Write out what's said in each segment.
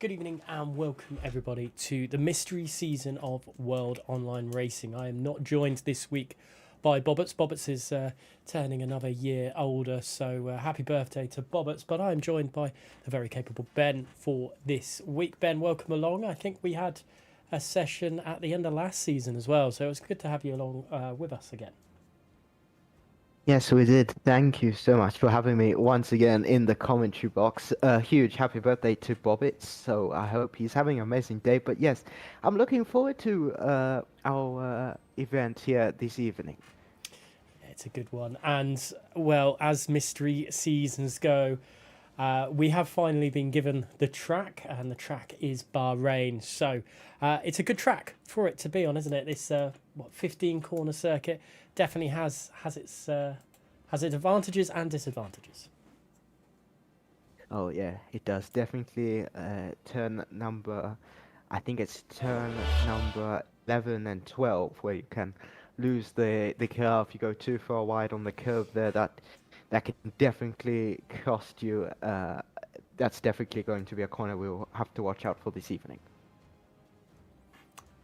Good evening and welcome everybody to the mystery season of World Online Racing. I am not joined this week by Bobberts. Bobberts is turning another year older, so happy birthday to Bobberts. But I am joined by the very capable Ben for this week. Ben, welcome along. I think we had a session at the end of last season as well, so it's good to have you along with us again. Yes, we did. Thank you so much for having me once again in the commentary box. A huge happy birthday to Bobbits. So I hope he's having an amazing day. But yes, I'm looking forward to our event here this evening. It's a good one. And, well, as mystery seasons go, we have finally been given the track, and the track is Bahrain. So it's a good track for it to be on, isn't it? This 15 corner circuit definitely has its advantages and disadvantages. Oh yeah, it does. Definitely turn number, I think it's turn number 11 and 12 where you can lose the curve. You go too far wide on the curve there. That can definitely cost you. That's definitely going to be a corner we'll have to watch out for this evening.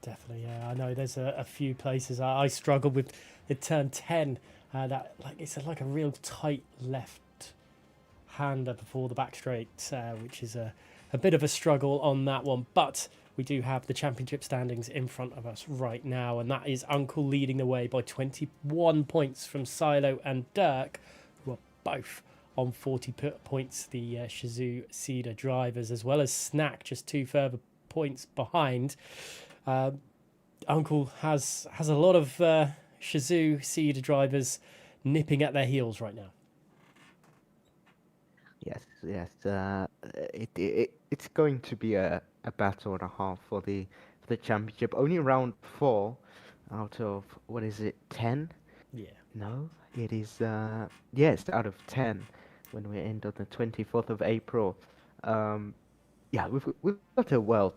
Definitely, yeah. I know there's a few places I struggled with the turn 10. That it's like a real tight left hander before the back straight, which is a bit of a struggle on that one. But we do have the championship standings in front of us right now, and that is Uncle leading the way by 21 points from Silo and Dirk, who are both on 40 points. The Shazoo Cedar drivers, as well as Snack, just 2 further points behind. Uncle has a lot of Shazoo Cedar drivers nipping at their heels right now. Yes. It's going to be a battle and a half for the championship. Only round 4 out of, what is it, 10? Yeah. No, it is yes, out of 10 when we end on the 24th of April. Yeah, we've got a well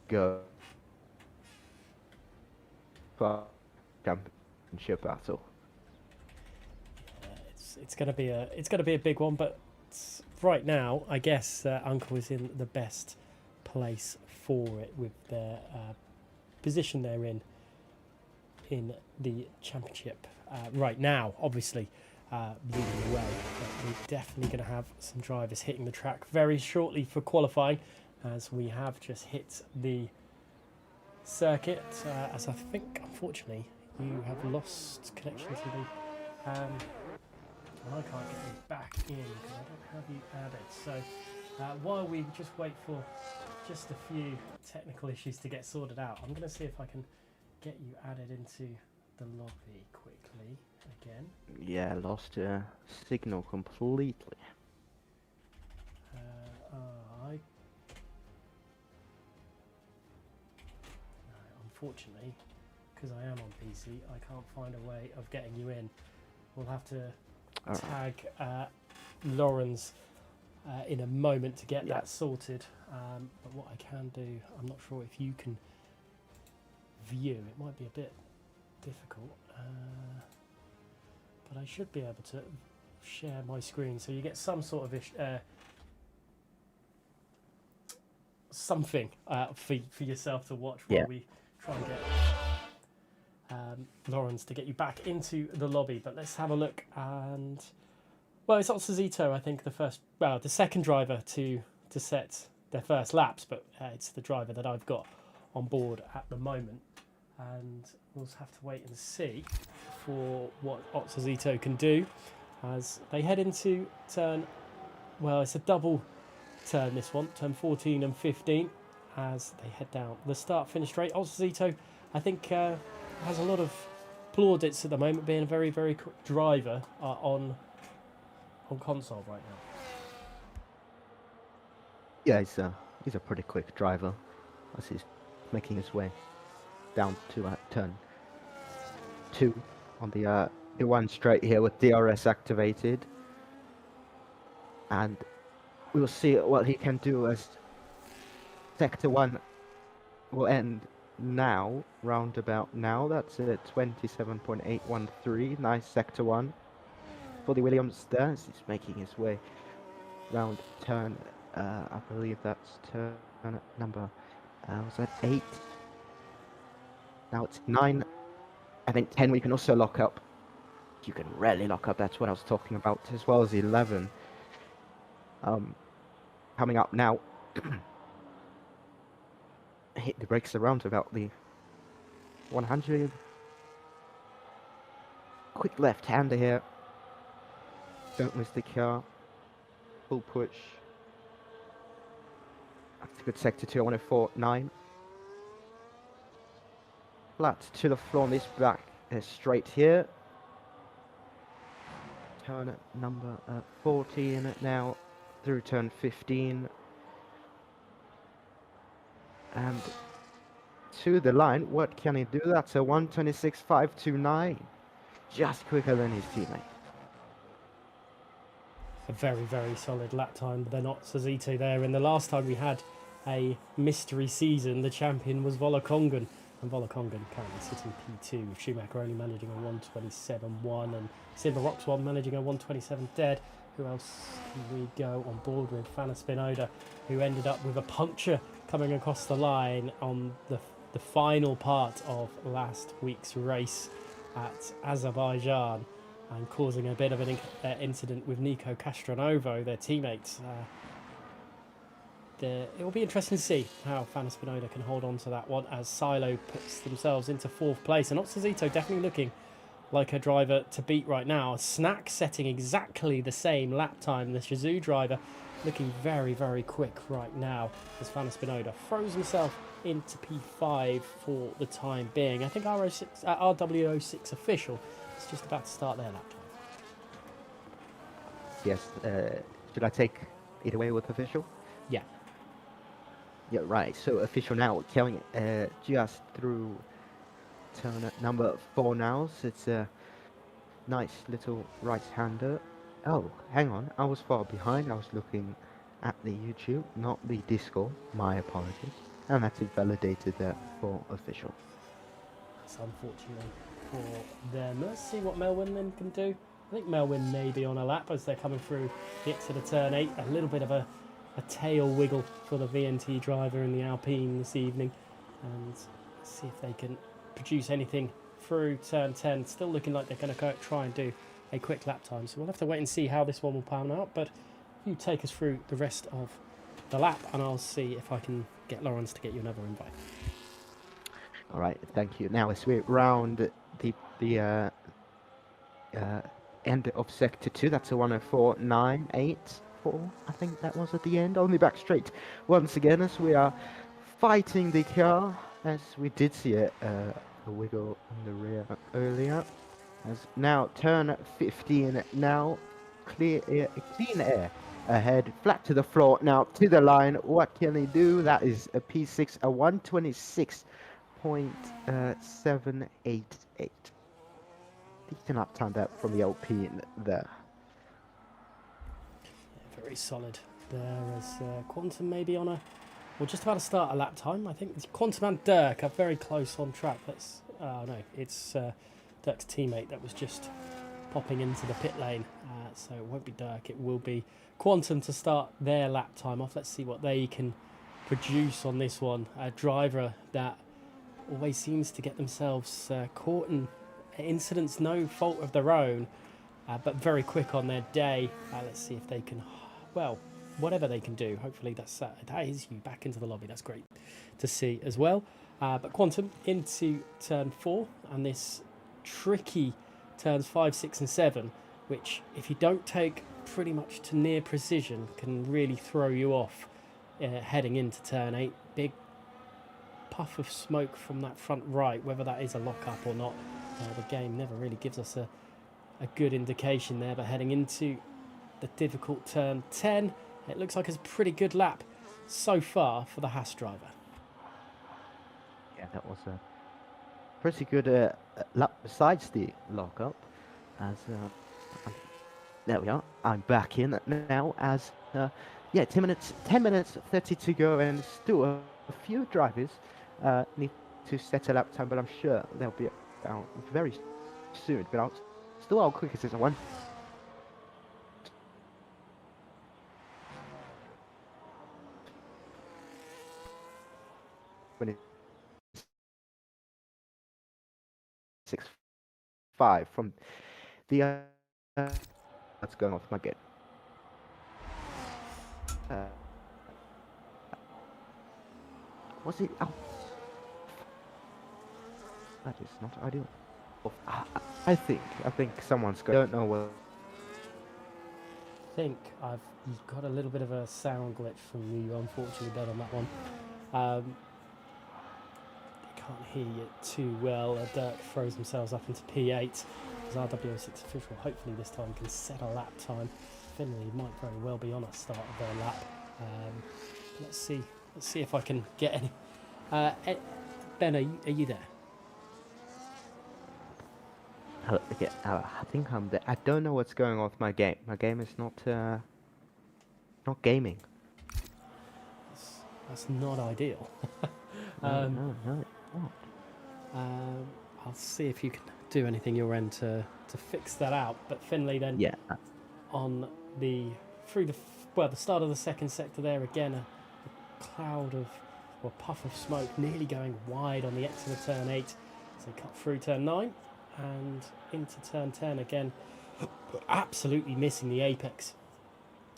go for championship battle. It's gonna be a big one, but right now I guess Uncle is in the best place for it with their position they're in the championship right now. Obviously, leading the way, but we're definitely going to have some drivers hitting the track very shortly for qualifying, as we have just hit the circuit. As I think, unfortunately, you have lost connection to the. And I can't get you back in because I don't have you added. So while we just wait for just a few technical issues to get sorted out, I'm going to see if I can get you added into the lobby quickly again. Yeah, lost signal completely. Unfortunately, because I am on PC, I can't find a way of getting you in. We'll have to tag Lawrence in a moment to get that sorted. But what I can do, I'm not sure if you can view. It might be a bit difficult, but I should be able to share my screen so you get some sort of something for yourself to watch while we try and get Lawrence to get you back into the lobby. But let's have a look. And well, it's Otsuzito, I think, the second driver to set their first laps, but it's the driver that I've got on board at the moment, and we'll have to wait and see for what Otsuzito can do as they head into turn, well, it's a double turn, this one, turn 14 and 15, as they head down the start-finish straight. Otsuzito, I think, has a lot of plaudits at the moment, being a very, very quick driver on console right now. Yeah, he's a pretty quick driver as he's making his way down to turn 2 on the one straight here with DRS activated, and we'll see what he can do as sector 1 will end now, roundabout now. That's a 27.813. Nice sector 1 for the Williams there as he's making his way round turn I believe that's turn number, was that 8? Now it's 9. I think 10 we can also lock up. You can rarely lock up, that's what I was talking about, as well as 11. Coming up now. Hit the brakes around about the 100. Quick left-hander here. Don't miss the car. Full push. That's a good sector 2. I want to 4.9. Flat to the floor on this back. Straight here. Turn number 14 now. Through turn 15. And to the line. What can he do? That's a 1:26.529. Just quicker than his teammate. A very, very solid lap time, but they're not Sazito there. And the last time we had a mystery season, the champion was Volokongan. And Volokongan currently sitting P2, with Schumacher only managing a 1:27.1 and Silver Rocks one managing a 1:27 dead. Who else can we go on board with? Fana Spinoda, who ended up with a puncture coming across the line on the final part of last week's race at Azerbaijan, and causing a bit of an incident with Nico Castronovo, their teammates. It will be interesting to see how Fana Spinoda can hold on to that one, as Silo puts themselves into 4th place. And Otsazito definitely looking like a driver to beat right now. Snack setting exactly the same lap time. The Shizou driver looking very, very quick right now, as Fana Spinoda throws himself into P5 for the time being. I think RW06 official is just about to start their lap time. Yes, should I take it away with official? Yeah. Yeah, right. So official now, telling just through turn number 4 now. So it's a nice little right-hander. Oh, hang on. I was far behind. I was looking at the YouTube, not the Discord. My apologies. And that's invalidated for official. That's unfortunately for them. Let's see what Melwin then can do. I think Melwin may be on a lap as they're coming through the exit of turn 8. A little bit of a tail wiggle for the VNT driver in the Alpine this evening. And see if they can produce anything through turn 10. Still looking like they're going to try and do a quick lap time. So we'll have to wait and see how this one will pan out. But you take us through the rest of the lap, and I'll see if I can get Lawrence to get you another invite. All right, thank you. Now as we round the end of sector 2, that's a 1:04.984. I think that was at the end. Only back straight once again, as we are fighting the car, as we did see a wiggle in the rear earlier. As now turn 15 now, clean air ahead, flat to the floor now to the line. What can he do? That is a P6, a 1:26.788. Decent lap time there from the Alpine there. Yeah, very solid there, as Quantum maybe on a, well, just about to start a lap time. I think it's Quantum and Dirk are very close on track. That's, oh no, it's Dirk's teammate that was just popping into the pit lane. So it won't be Dirk, it will be Quantum to start their lap time off. Let's see what they can produce on this one. A driver that always seems to get themselves caught in incidents, no fault of their own, but very quick on their day. Let's see if they can, well, whatever they can do. Hopefully that is you back into the lobby. That's great to see as well. But Quantum into turn 4, and this tricky turns 5, 6 and 7, which if you don't take pretty much to near precision can really throw you off heading into turn 8. Big puff of smoke from that front right, whether that is a lock-up or not. The game never really gives us a good indication there, but heading into the difficult turn 10, it looks like it's a pretty good lap so far for the Haas driver. Yeah, that was a pretty good lap besides the lockup. As there we are. I'm back in now. As yeah, 10 minutes 30 to go, and still a few drivers need to set a lap time, but I'm sure they'll be out very soon. But how quick is this one? 26.5 from the that's going off my gate. Was it? Oh, that is not ideal. I think someone's going. I don't know what. I think I've got a little bit of a sound glitch from you, unfortunately, Ben, on that one. Um, I can't hear you too well. Dirk throws themselves up into P8 as RWO6 official hopefully this time can set a lap time. Finley might very well be on a start of their lap. Let's see if I can get any. Ben, are you there? Yeah, I think I'm there. I don't know what's going on with my game. My game is not gaming. That's not ideal. No, it's not. I'll see if you can do anything your end to fix that out. But Finley then Yeah. on the start of the second sector there again, a cloud of or puff of smoke nearly going wide on the exit of turn 8. So cut through turn 9 and into turn 10 again, absolutely missing the apex.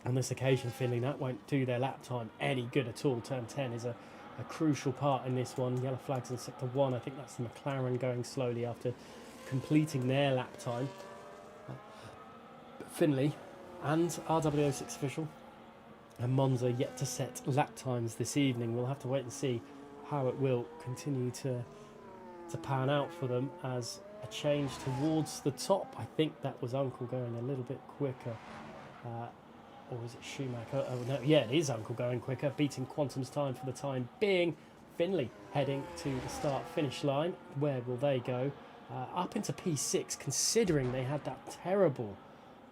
On this occasion, Finley, that won't do their lap time any good at all. Turn 10 is a crucial part in this one. Yellow flags in sector 1. I think that's the McLaren going slowly after completing their lap time. But Finley and RWO6 official and Monza yet to set lap times this evening. We'll have to wait and see how it will continue to pan out for them as a change towards the top. I think that was Uncle going a little bit quicker. Or is it Schumacher? Oh no, yeah, it is Uncle going quicker, beating Quantum's time for the time being. Finley heading to the start-finish line. Where will they go? Up into P6, considering they had that terrible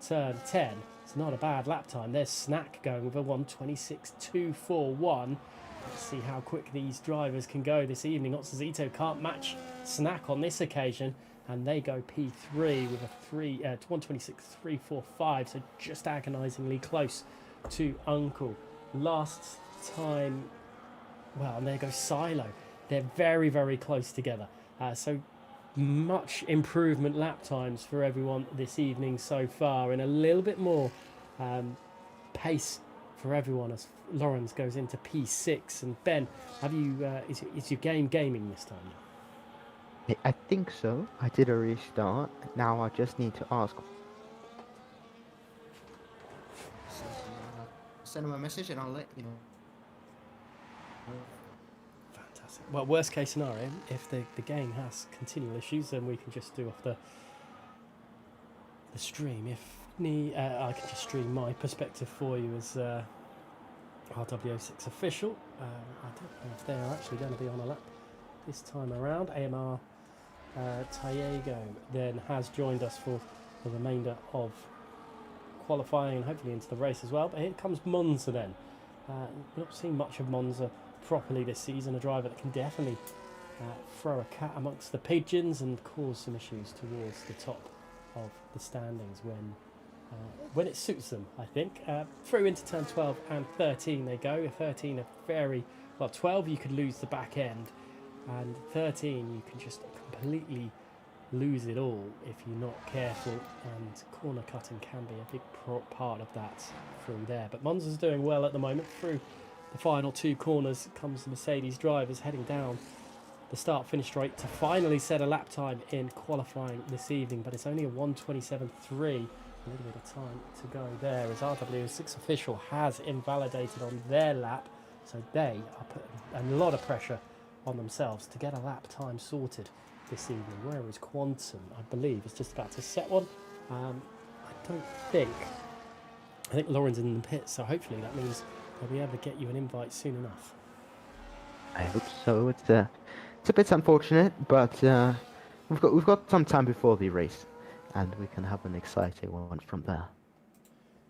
turn 10. It's not a bad lap time. There's Snack going with a 1:26.241. Let's see how quick these drivers can go this evening. Otsuzito can't match Snack on this occasion, and they go P3 with a 1:26.345, so just agonisingly close to Uncle. Last time, well, and there goes Silo. They're very, very close together. So much improvement lap times for everyone this evening so far, and a little bit more pace for everyone as Lawrence goes into P6. And Ben, have you is your game gaming this time? I think so. I did a restart. Now I just need to ask. Send him a message and I'll let you know. Fantastic. Well, worst case scenario, if the game has continual issues, then we can just do off the stream. If I can just stream my perspective for you as RWO6 official. I don't know if they're actually going to be on a lap this time around. AMR Tallego then has joined us for the remainder of qualifying and hopefully into the race as well. But here comes Monza then. We've not seen much of Monza properly this season. A driver that can definitely throw a cat amongst the pigeons and cause some issues towards the top of the standings when it suits them, I think. Through into turn 12 and 13 they go. 13 are very well. 12 you could lose the back end, and 13 you can just completely lose it all if you're not careful, and corner cutting can be a big part of that through there. But Monza's doing well at the moment. Through the final two corners comes the Mercedes drivers heading down the start-finish straight to finally set a lap time in qualifying this evening, but it's only a 1:27.3. A little bit of time to go there as RWO6 official has invalidated on their lap, so they are putting a lot of pressure on themselves to get a lap time sorted this evening. Whereas Quantum, I believe, is just about to set one. I think Lauren's in the pit, so hopefully that means they'll be able to get you an invite soon enough. I hope so. It's a bit unfortunate, but we've got some time before the race, and we can have an exciting one from there.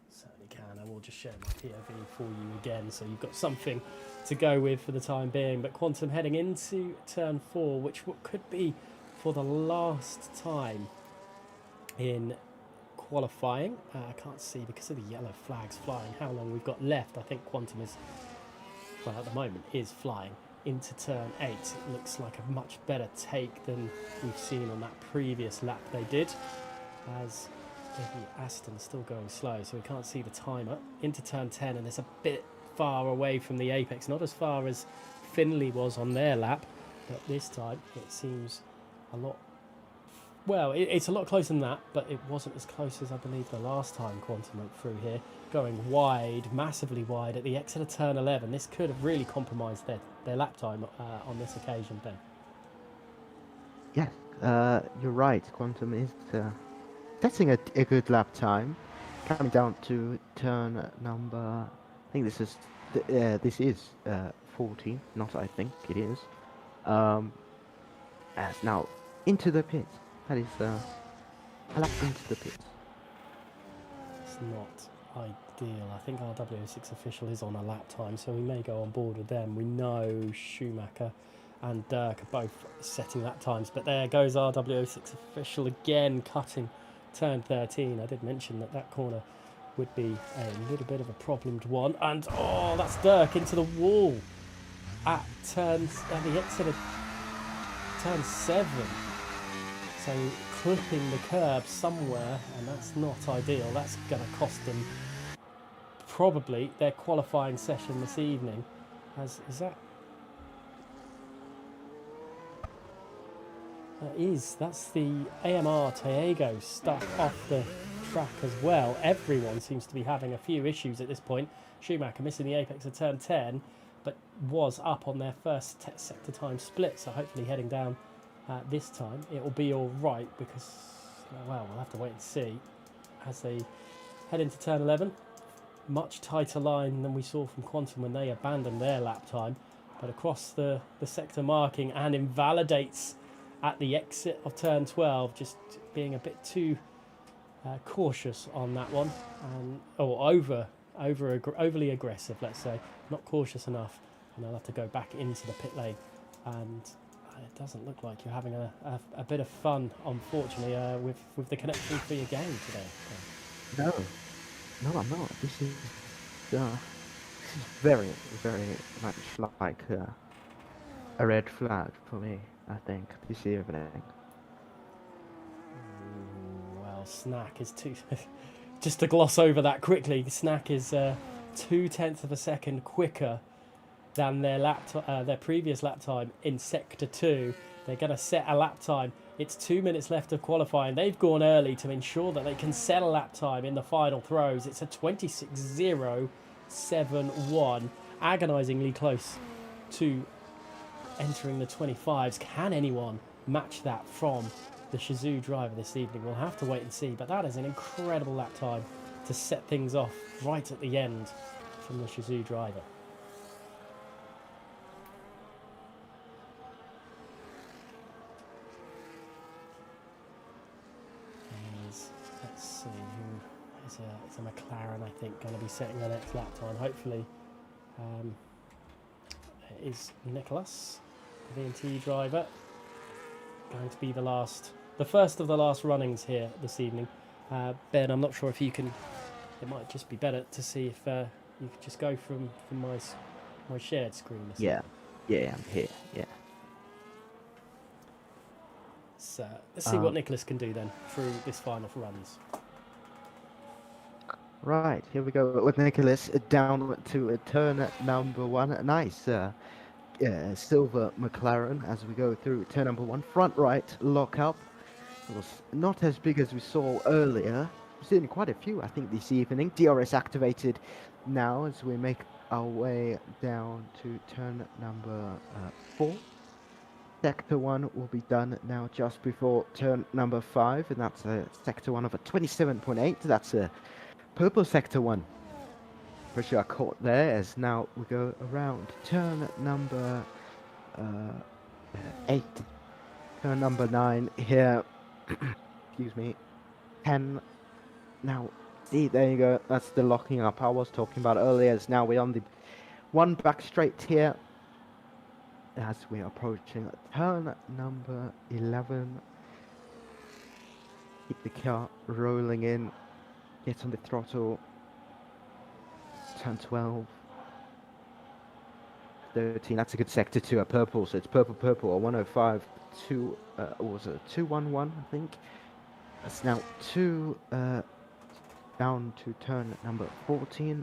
Certainly can, and we'll just share my POV for you again, so you've got something to go with for the time being. But Quantum heading into turn 4, which could be for the last time in qualifying. I can't see because of the yellow flags flying how long we've got left. I think Quantum is, well, at the moment is flying into turn 8. It looks like a much better take than we've seen on that previous lap they did, as the Aston's still going slow, so we can't see the timer. Into turn 10, and it's a bit far away from the apex, not as far as Finley was on their lap, but this time it seems a lot, well, it's a lot closer than that, but it wasn't as close as I believe the last time Quantum went through here, going wide, massively wide at the exit of turn 11. This could have really compromised their lap time on this occasion, Ben. Yes, you're right. Quantum is setting a good lap time. Coming down to turn number, I think this is 14. Not I think it is. As now into the pit. That is a lap into the pit. It's not ideal. I think our W6 official is on a lap time, so we may go on board with them. We know Schumacher and Dirk are both setting lap times, but there goes our W6 official again, cutting turn 13. I did mention that corner would be a little bit of a problemed one, and oh, that's Dirk into the wall at the exit of turn 7. So clipping the curb somewhere, and that's not ideal. That's going to cost them probably their qualifying session this evening. That's the AMR Tallego stuck off the track as well. Everyone seems to be having a few issues at this point. Schumacher missing the apex of turn 10, but was up on their first sector time split, so hopefully heading down this time it will be all right, because, well, we'll have to wait and see as they head into turn 11. Much tighter line than we saw from Quantum when they abandoned their lap time, but across the sector marking, and invalidates at the exit of turn 12, just being a bit too cautious on that one, and overly aggressive, let's say, not cautious enough, and they'll have to go back into the pit lane. And it doesn't look like you're having a bit of fun, unfortunately, with the connection for your game today. No, I'm not. This is very, very much like a red flag for me, I think, this evening. Well, Snack is just to gloss over that quickly, Snack is 0.2 of a second quicker than their previous lap time in Sector 2. They're going to set a lap time. It's 2 minutes left of qualifying. They've gone early to ensure that they can set a lap time in the final throws. It's a 26.071, agonisingly close to entering the 25s. Can anyone match that from the Shizou driver this evening? We'll have to wait and see, but that is an incredible lap time to set things off right at the end from the Shizou driver. Let's see, who is it's a McLaren, I think, going to be setting the next lap time. Hopefully it is Nicholas, the VNT driver, going to be the first of the last runnings here this evening. Ben, I'm not sure if you can, it might just be better to see if you could just go from my shared screen. Yeah, I'm here, yeah. So let's see what Nicholas can do then through this final runs. Right, here we go with Nicholas down to turn number 1. Nice silver McLaren as we go through turn number 1. Front right lock up. It was not as big as we saw earlier. We've seen quite a few, I think, this evening. DRS activated now as we make our way down to turn number 4. Sector 1 will be done now just before turn number 5, and that's a sector 1 of a 27.8. That's a purple sector 1. Pressure caught there as now we go around turn number 8. Turn number 9 here. Excuse me. 10. Now, see, there you go. That's the locking up I was talking about earlier. As now we're on the one back straight here. As we are approaching turn number 11. Keep the car rolling in. Get on the throttle. Turn 12. 13. That's a good sector to a purple. So it's purple, purple, or 105, 2, what was it, 211, I think. That's now 2 down to turn number 14.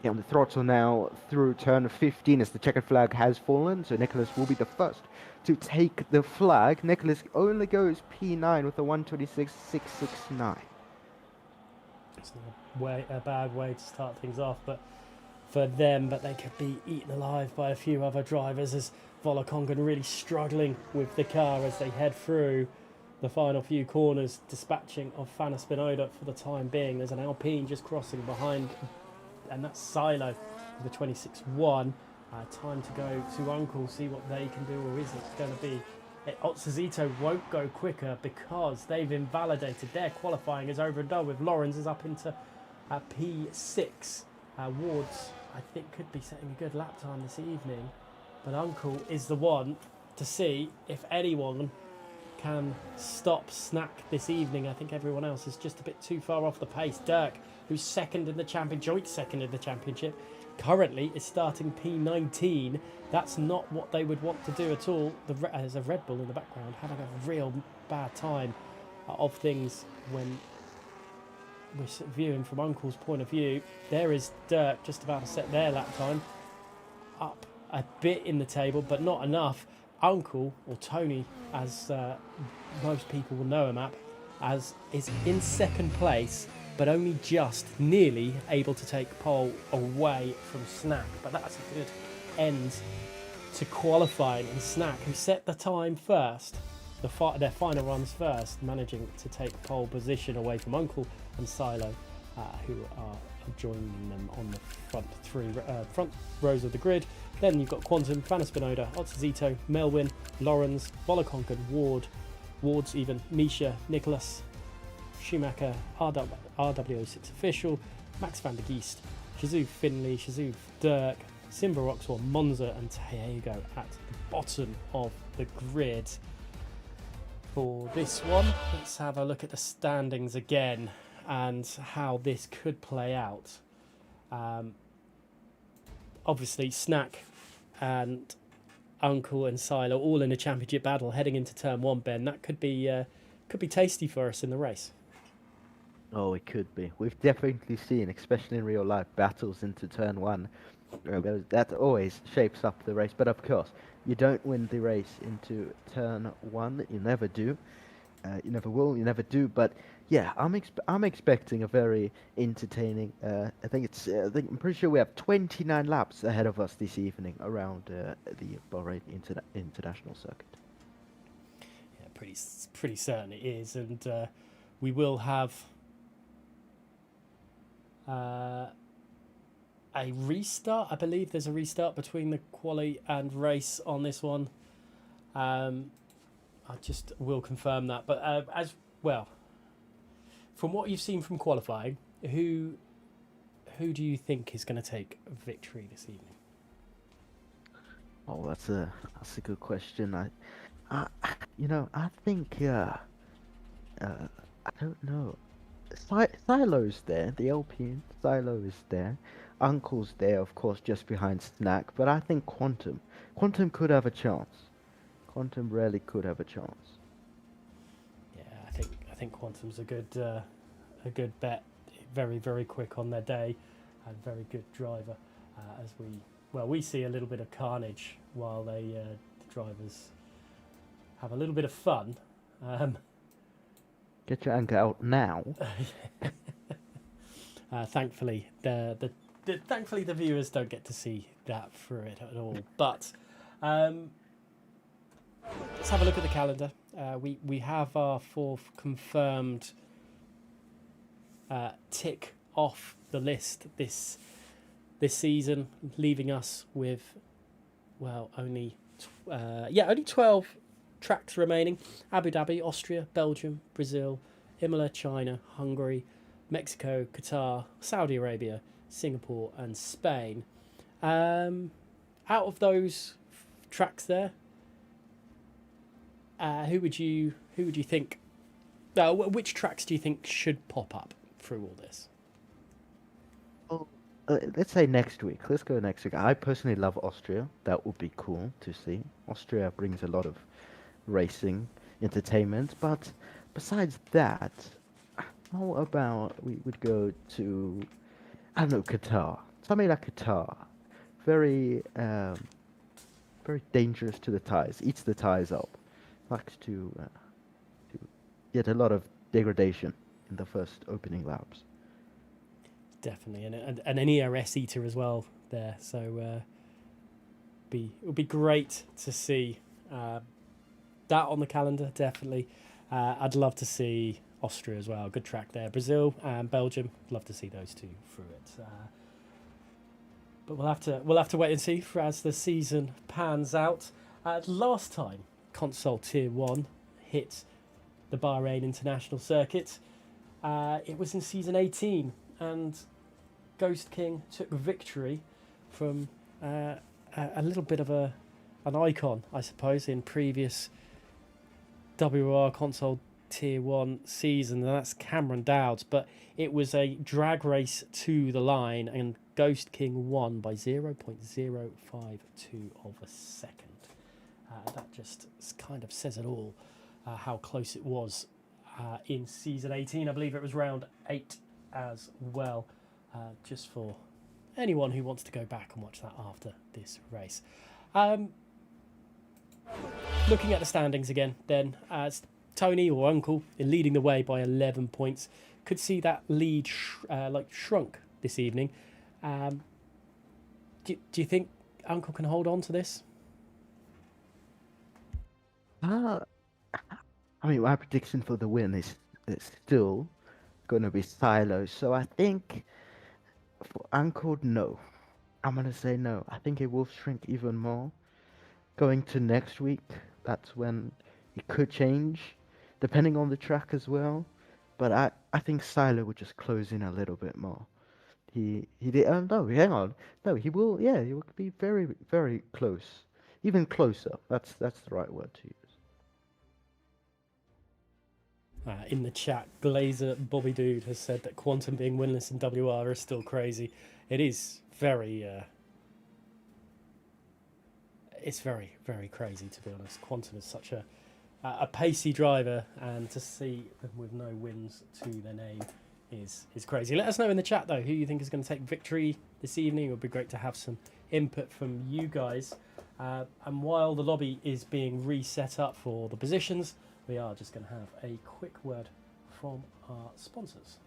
Yeah, on the throttle now through turn 15 as the checkered flag has fallen. So Nicholas will be the first to take the flag. Nicholas only goes P9 with a 126.669. It's a bad way to start things off, but for them, but they could be eaten alive by a few other drivers as Volokongan really struggling with the car as they head through the final few corners, dispatching of Fana Spinoda for the time being. There's an Alpine just crossing behind, and that's Silo with the 26.1. Time to go to Uncle, see what they can do, or is it going to be... Otsazito won't go quicker because they've invalidated their qualifying is over and done with. Lawrence is up into P6. Wards, I think, could be setting a good lap time this evening, but Uncle is the one to see if anyone can stop Snack this evening. I think everyone else is just a bit too far off the pace. Dirk, who's second in the joint second in the championship, currently is starting P19. That's not what they would want to do at all. There's a Red Bull in the background having a real bad time of things when we're viewing from Uncle's point of view. There is Dirk just about to set their lap time up a bit in the table, but not enough. Uncle, or Tony, as most people will know him as, is in second place, but only just nearly able to take pole away from Snack. But that's a good end to qualifying. And Snack, who set the time first, their final runs first, managing to take pole position away from Uncle and Silo, who are joining them on the front rows of the grid. Then you've got Quantum, Fana Spinoda, Otsazito, Melwin, Lawrence, Volokonkan, Wards even, Misha, Nicholas, Schumacher, RW06 Official, Max van der Geest, Shazoo Finley, Shazoo Dirk, Simba Roxor, Monza and Diego at the bottom of the grid. For this one, let's have a look at the standings again and how this could play out. Obviously, Snack and Uncle and Silo all in a championship battle heading into turn 1, Ben. That could be tasty for us in the race. Oh, it could be. We've definitely seen, especially in real life, battles into turn 1. That always shapes up the race. But of course, you don't win the race into turn 1. You never do. You never will. You never do. But yeah, I'm expecting a very entertaining. I'm pretty sure we have 29 laps ahead of us this evening around the Bahrain International Circuit. Yeah, pretty certain it is, and we will have a restart. I believe there's a restart between the quali and race on this one. I just will confirm that. But as well, from what you've seen from qualifying, who do you think is going to take victory this evening? Oh, that's a good question. I think I don't know. Silo's there. The Alpine Silo is there. Uncle's there, of course, just behind Snack. But I think Quantum could have a chance. Quantum really could have a chance. Yeah, I think Quantum's a good bet. Very, very quick on their day, and very good driver. As we see a little bit of carnage while the drivers have a little bit of fun. Get your anger out now. Thankfully, thankfully the viewers don't get to see that through it at all. But let's have a look at the calendar. We have our fourth confirmed tick off the list this season, leaving us with only 12 tracks remaining. Abu Dhabi, Austria, Belgium, Brazil, Imola, China, Hungary, Mexico, Qatar, Saudi Arabia, Singapore and Spain. Out of those tracks there, who would you think, which tracks do you think should pop up through all this? Oh, let's say next week. Let's go next week. I personally love Austria. That would be cool to see. Austria brings a lot of racing entertainment, but besides that, how about we would go to, I don't know, Qatar. Something like Qatar. Very very dangerous to the tires. Eats the tires up. Likes to get a lot of degradation in the first opening laps. Definitely, and an ERS eater as well there. So it would be great to see that on the calendar. Definitely, I'd love to see Austria as well. Good track there. Brazil and Belgium. Love to see those two through it. But we'll have to wait and see for as the season pans out. Last time Console Tier 1 hit the Bahrain International Circuit, it was in season 18, and Ghost King took victory from a little bit of an icon, I suppose, in previous WOR Console Tier 1 season, and that's Cameron Dowds. But it was a drag race to the line, and Ghost King won by 0.052 of a second. That just kind of says it all, how close it was in season 18. I believe it was round 8 as well, just for anyone who wants to go back and watch that after this race. Looking at the standings again, then, as Tony or Uncle in leading the way by 11 points. Could see that lead shrunk this evening. Do you think Uncle can hold on to this? I mean, my prediction for the win is still going to be Silo. So I think for Uncle, no. I'm going to say no. I think it will shrink even more. Going to next week, that's when it could change, depending on the track as well. But I think Silo would just close in a little bit more. He did. Oh no, hang on. No, he will. Yeah, he will be very very close, even closer. That's the right word to use. In the chat, Glazer Bobby Dude has said that Quantum being winless in WR is still crazy. It is very. It's very very crazy, to be honest. Quantum is such a pacey driver, and to see them with no wins to their name is crazy. Let us know in the chat though who you think is going to take victory this evening. It would be great to have some input from you guys. And while the lobby is being reset up for the positions, we are just going to have a quick word from our sponsors.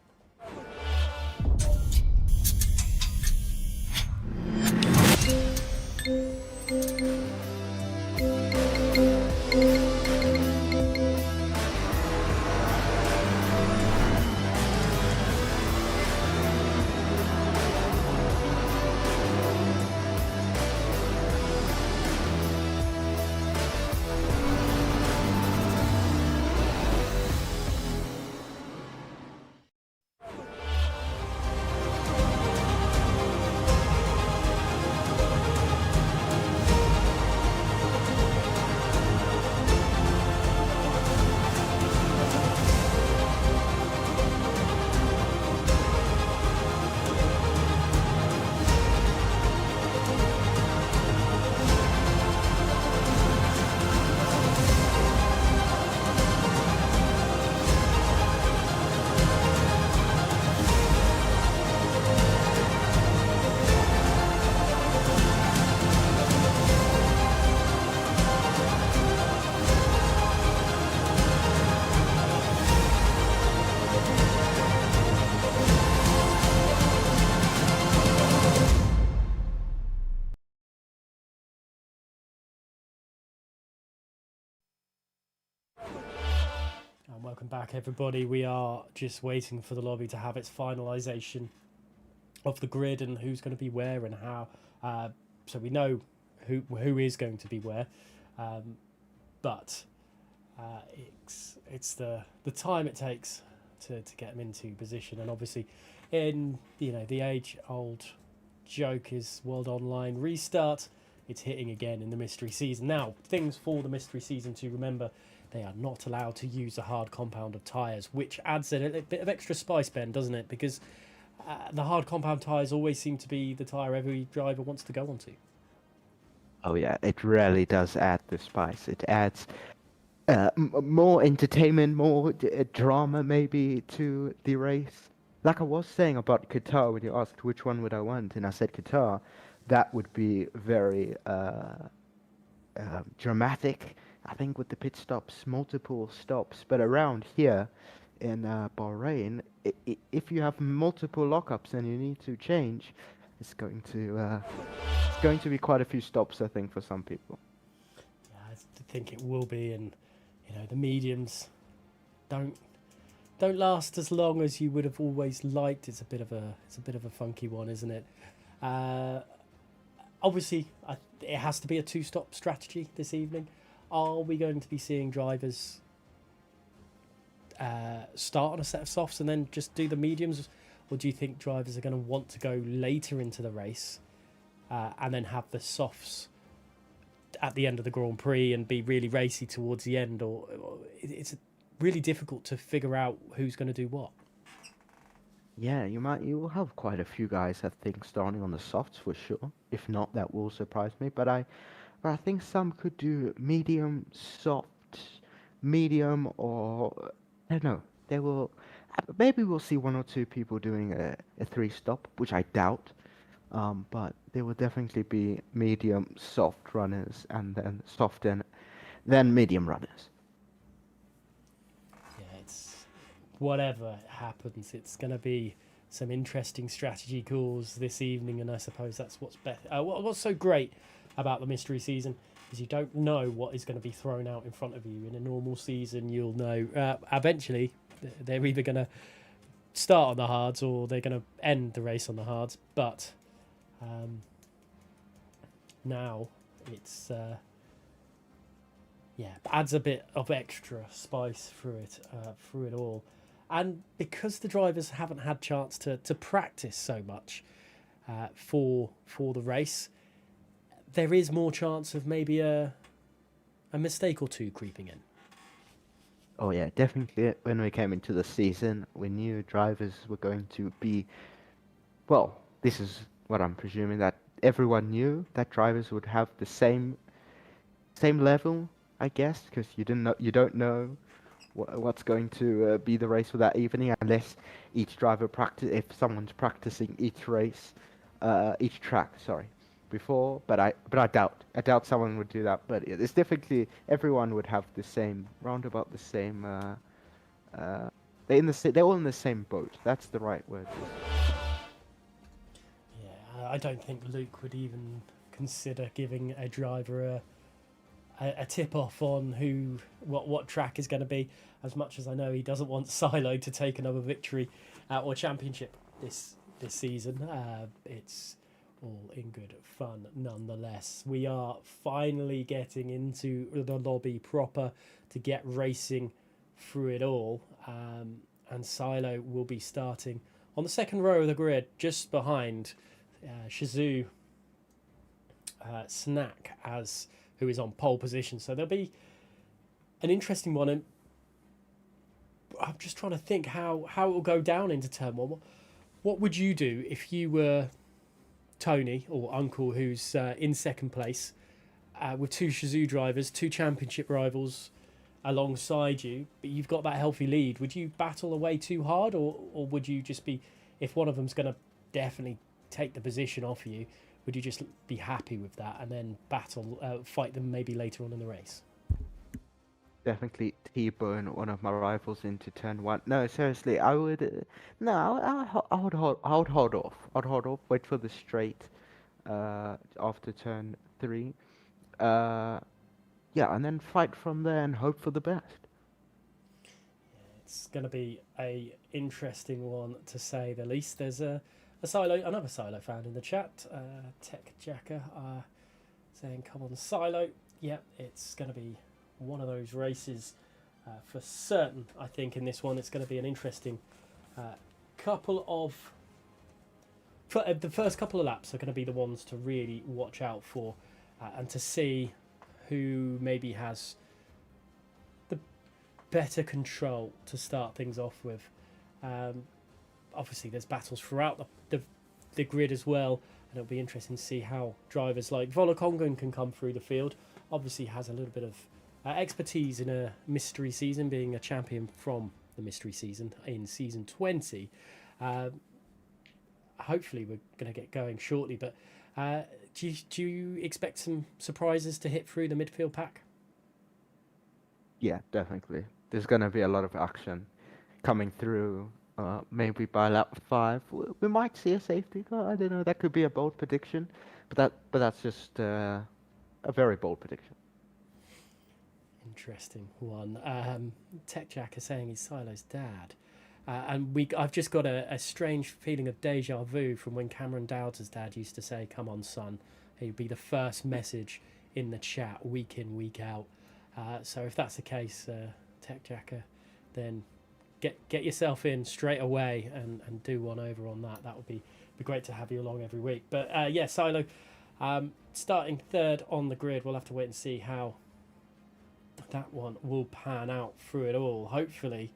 Welcome back, everybody. We are just waiting for the lobby to have its finalisation of the grid and who's going to be where and how. So we know who is going to be where, but it's the time it takes to get them into position. And obviously, in the age-old joke is World Online restart. It's hitting again in the mystery season. Now, things for the mystery season to remember. They are not allowed to use a hard compound of tyres, which adds a little bit of extra spice, Ben, doesn't it? Because The hard compound tyres always seem to be the tyre every driver wants to go onto. Oh yeah, it really does add the spice. It adds more entertainment, more drama maybe to the race. Like I was saying about Qatar when you asked which one would I want, and I said Qatar, that would be very dramatic. I think with the pit stops, multiple stops, but around here in Bahrain, if you have multiple lockups and you need to change, it's going to be quite a few stops, I think, for some people. Yeah, I think it will be, and the mediums don't last as long as you would have always liked. It's a bit of a funky one, isn't it? Obviously, it has to be a two-stop strategy this evening. Are we going to be seeing drivers start on a set of softs and then just do the mediums, or do you think drivers are going to want to go later into the race and then have the softs at the end of the Grand Prix and be really racy towards the end? Or it's really difficult to figure out who's going to do what. Yeah, you will have quite a few guys, I think, starting on the softs for sure. If not, that will surprise me. But I think some could do medium, soft, medium, or I don't know. They will. Maybe we'll see one or two people doing a three-stop, which I doubt. But there will definitely be medium, soft runners, and then soft and then medium runners. Yeah, it's whatever happens. It's going to be some interesting strategy calls this evening, and I suppose that's what's so great about the mystery season is you don't know what is going to be thrown out in front of you. In a normal season, you'll know eventually they're either going to start on the hards or they're going to end the race on the hards. But now it's adds a bit of extra spice through it all. And because the drivers haven't had chance to practice so much for the race, there is more chance of maybe a mistake or two creeping in. Oh yeah, definitely. When we came into the season, we knew drivers were going to be. Well, this is what I'm presuming, that everyone knew that drivers would have the same level, I guess, because you don't know what's going to be the race for that evening unless each driver if someone's practicing each race, each track, sorry, before. But I doubt someone would do that. But it's definitely everyone would have the same, round about the same. They're all in the same boat. That's the right word. Yeah, I don't think Luke would even consider giving a driver a tip off on what track is going to be, as much as I know he doesn't want Silo to take another victory or championship this season. It's all in good fun nonetheless. We are finally getting into the lobby proper to get racing through it all, and Silo will be starting on the second row of the grid, just behind Shazoo Snack, who is on pole position. So there'll be an interesting one, and I'm just trying to think how it will go down into turn one. What would you do if you were Tony or Uncle, who's in second place with two Shazoo drivers, two championship rivals alongside you, but you've got that healthy lead? Would you battle away too hard, or would you just be, if one of them's going to definitely take the position off you, would you just be happy with that and then fight them maybe later on in the race? Definitely T-bone one of my rivals into turn one. No, seriously, I would. No, I would hold off. I'd hold off. Wait for the straight. After turn three. Yeah, and then fight from there and hope for the best. It's going to be a interesting one, to say the least. There's another Silo fan in the chat, Tech Jacker, saying, "Come on, Silo." Yeah, it's going to be one of those races for certain. I think in this one, it's going to be an interesting couple of. The first couple of laps are going to be the ones to really watch out for, and to see who maybe has the better control to start things off with. obviously there's battles throughout the grid as well, and it'll be interesting to see how drivers like Volokongan can come through the field. Obviously has a little bit of expertise in a mystery season, being a champion from the mystery season in season 20. Hopefully we're going to get going shortly, but do you expect some surprises to hit through the midfield pack? Yeah, definitely. There's gonna be a lot of action coming through. Maybe by lap 5, we might see a safety car. I don't know. That could be a bold prediction, but that's just a very bold prediction. Interesting one. Tech Jack is saying he's Silo's dad. I've just got a strange feeling of deja vu from when Cameron Dowd's dad used to say, "Come on, son." He'd be the first message in the chat week in, week out. So if that's the case, Tech Jacker, then get yourself in straight away and do one over on that. That would be great to have you along every week. But yeah, Silo, starting third on the grid. We'll have to wait and see how that one will pan out through it all. Hopefully,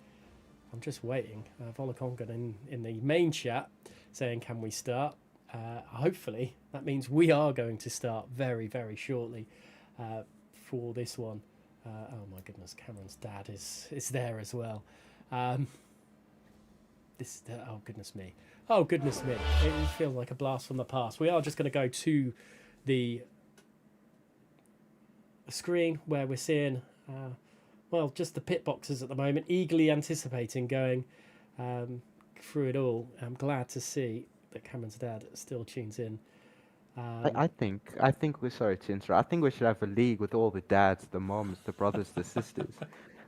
I'm just waiting. Volokongan in the main chat saying, "Can we start?" Hopefully, that means we are going to start very, very shortly for this one. Oh my goodness, Cameron's dad is there as well. Oh goodness me. It feels like a blast from the past. We are just going to go to the screen where we're seeing, just the pit boxes at the moment, eagerly anticipating going through it all. I'm glad to see that Cameron's dad still tunes in. I think we're sorry to interrupt. I think we should have a league with all the dads, the moms, the brothers, the sisters.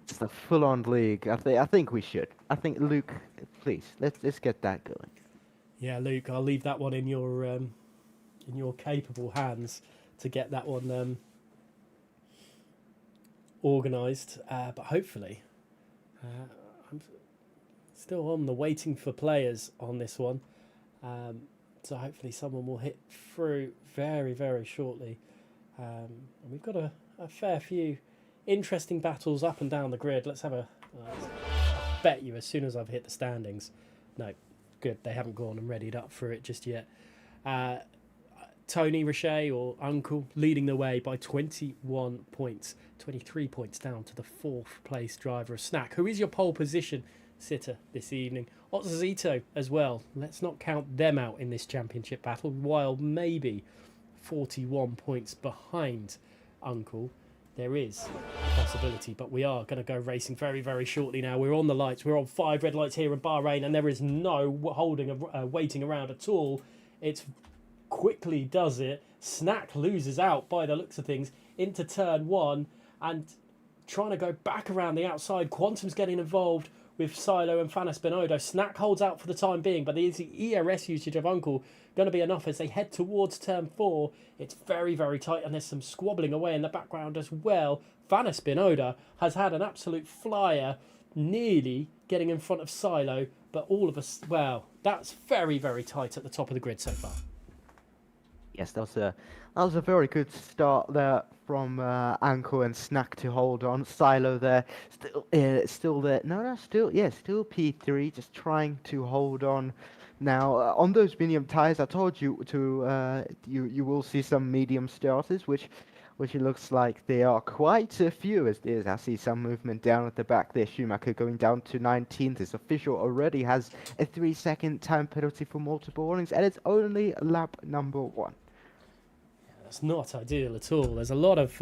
Just a full-on league. I think we should. I think Luke, please let's get that going. Yeah, Luke, I'll leave that one in your capable hands to get that one organised. But hopefully, I'm still on the waiting for players on this one. So hopefully someone will hit through very, very shortly. And we've got a fair few interesting battles up and down the grid. Let's have I bet you as soon as I've hit the standings. No, good. They haven't gone and readied up for it just yet. Tony Richet, or Uncle, leading the way by 21 points. 23 points down to the fourth place driver of Snack, who is your pole position sitter this evening. Otzito as well. Let's not count them out in this championship battle, while maybe 41 points behind Uncle. There is a possibility, but we are going to go racing very, very shortly now. We're on the lights. We're on 5 red lights here in Bahrain, and there is no waiting around at all. It's quickly does it. Snack loses out by the looks of things into turn 1, and trying to go back around the outside. Quantum's getting involved with Silo and Fanas Benodo. Snack holds out for the time being, but the ERS usage of Uncle going to be enough as they head towards turn 4. It's very, very tight, and there's some squabbling away in the background as well. Fanas Benodo has had an absolute flyer, nearly getting in front of Silo, but all of us, that's very, very tight at the top of the grid so far. Yes, that was a very good start there from Uncle and Snack to hold on. Silo there, still there. Still P3, just trying to hold on. Now on those medium tires, I told you to you will see some medium starters, which it looks like there are quite a few. As I see some movement down at the back there. Schumacher going down to 19th. This official already has a 3-second time penalty for multiple warnings, and it's only lap number 1. That's not ideal at all. There's a lot of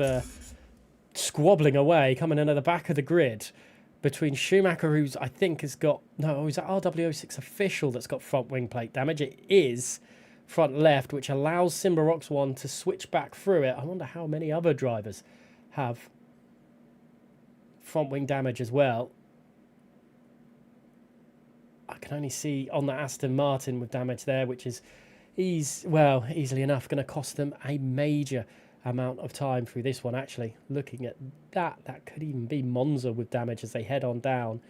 squabbling away coming in at the back of the grid between Schumacher, who's I think has got he's at RW06 official that's got front wing plate damage. It is front left, which allows Simbarox 1 to switch back through it. I wonder how many other drivers have front wing damage as well. I can only see on the Aston Martin with damage there, which is easily enough going to cost them a major amount of time through this one. Actually, looking at that could even be Monza with damage as they head on down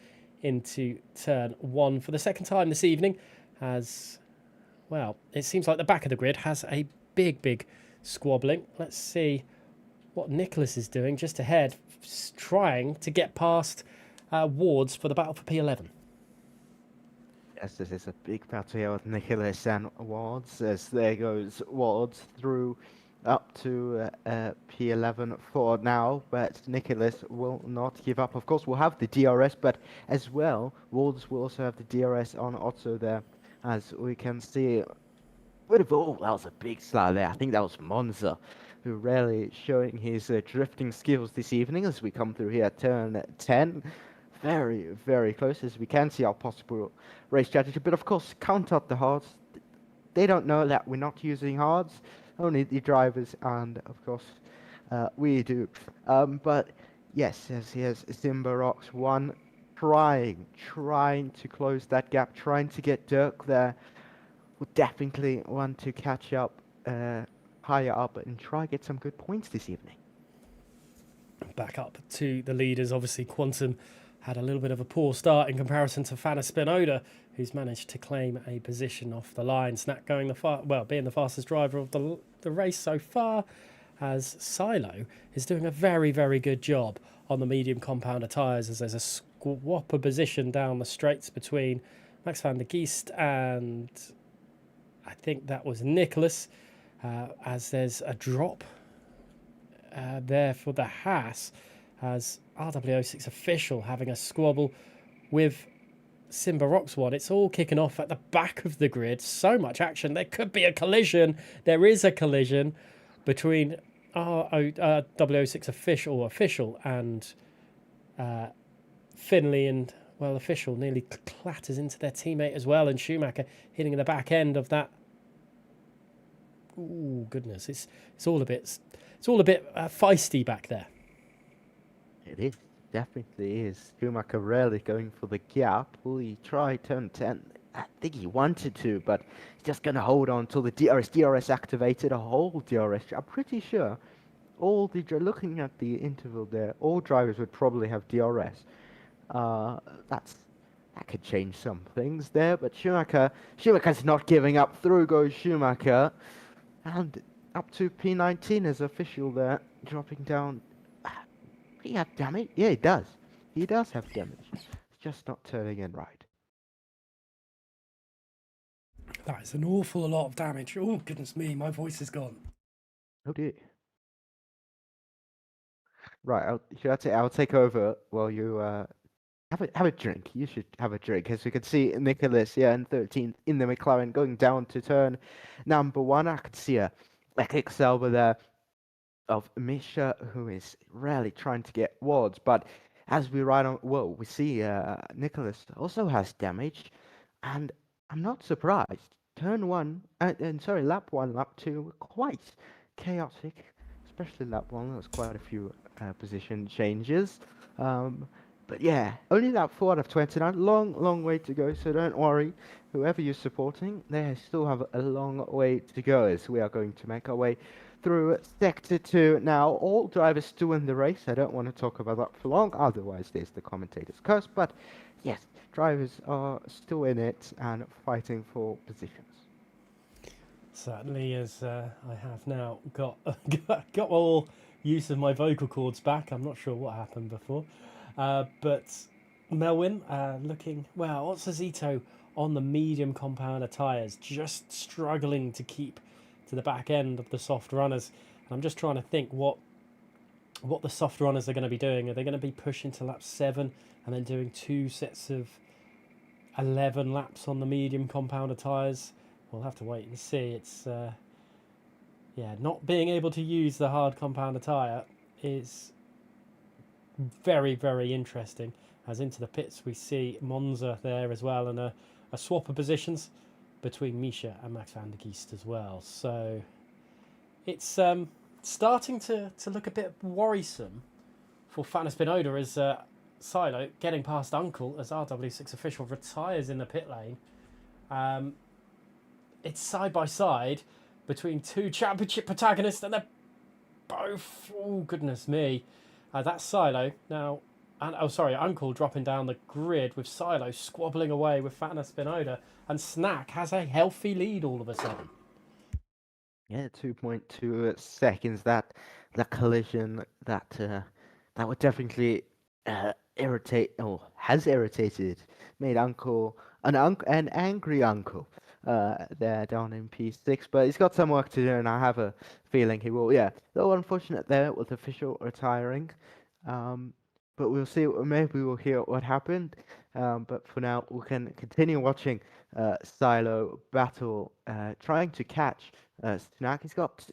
into turn 1 for the second time this evening. It seems like the back of the grid has a big squabbling. Let's see what Nicholas is doing just ahead, trying to get past Wards for the battle for P11. Yes, this is a big battle here with Nicholas and Wards, as there goes Wards through up to P11 for now, but Nicholas will not give up. Of course, we'll have the DRS, but as well, Wards will also have the DRS on Otto there, as we can see. Oh, that was a big slide there. I think that was Monza, who really showing his drifting skills this evening as we come through here at turn 10. Very, very close as we can see our possible race strategy. But of course, count out the hards. They don't know that we're not using hards, only the drivers, and of course, we do. But yes, as here's Simba Rocks 1, trying to close that gap, trying to get Dirk there. Will definitely want to catch up higher up and try get some good points this evening. Back up to the leaders. Obviously, Quantum had a little bit of a poor start in comparison to Fana Spinoda, who's managed to claim a position off the line. Snack going being the fastest driver of the race so far, as Silo is doing a very, very good job on the medium compounder tyres, as there's a swap of position down the straights between Max van der Geest and I think that was Nicholas, as there's a drop there for the Haas, as RW06 official having a squabble with Simba Rocks one. It's all kicking off at the back of the grid. So much action. There could be a collision. There is a collision between W06 official and Finley, and official nearly clatters into their teammate as well, and Schumacher hitting the back end of that. Ooh, goodness! It's all a bit feisty back there. It is, definitely is. Schumacher rarely going for the gap. Will he try turn 10? I think he wanted to, but he's just going to hold on till the DRS activated, a whole DRS. I'm pretty sure looking at the interval there, all drivers would probably have DRS. That could change some things there, but Schumacher's not giving up. Through goes Schumacher, and up to P19 is official there, dropping down. He have damage? Yeah, he does. He does have damage. It's just not turning in right. That is an awful lot of damage. Oh, goodness me, my voice is gone. Oh dear. Right, I'll take over while you have a drink. You should have a drink, as we can see Nicholas, in 13th in the McLaren, going down to turn number 1. I could see a kick salver there of Misha, who is really trying to get wards, but as we ride on, we see Nicholas also has damage, and I'm not surprised. Turn 1, lap 1, lap 2 were quite chaotic, especially lap 1. There was quite a few position changes. But yeah, only lap 4 out of 29. Long way to go, so don't worry. Whoever you're supporting, they still have a long way to go, as we are going to make our way through Sector 2 now. All drivers still in the race. I don't want to talk about that for long, otherwise there's the commentator's curse. But yes, drivers are still in it and fighting for positions. Certainly, as I have now got all use of my vocal cords back. I'm not sure what happened before. But Melwin looking, Otsazito on the medium compounder tyres, just struggling to keep to the back end of the soft runners. And I'm just trying to think what the soft runners are going to be doing. Are they going to be pushing to lap 7 and then doing 2 sets of 11 laps on the medium compounder tyres? We'll have to wait and see. It's not being able to use the hard compounder tyre is very, very interesting. As into the pits we see Monza there as well, and a swap of positions between Misha and Max van der Geest as well. So it's starting to look a bit worrisome for Fana Spinoda, as Silo getting past Uncle as RW6 official retires in the pit lane. It's side by side between two championship protagonists, and they're both, oh goodness me. That's Silo now, and Uncle dropping down the grid with Silo squabbling away with Fana Spinoda, and Snack has a healthy lead all of a sudden. Yeah, 2.2 seconds. That collision that would definitely irritate, or has irritated, made Uncle an angry uncle there down in P6, but he's got some work to do, and I have a feeling he will. Yeah, a little unfortunate there with official retiring, um, but we'll see. Maybe we'll hear what happened. But for now, we can continue watching Silo battle, trying to catch Snack. He's got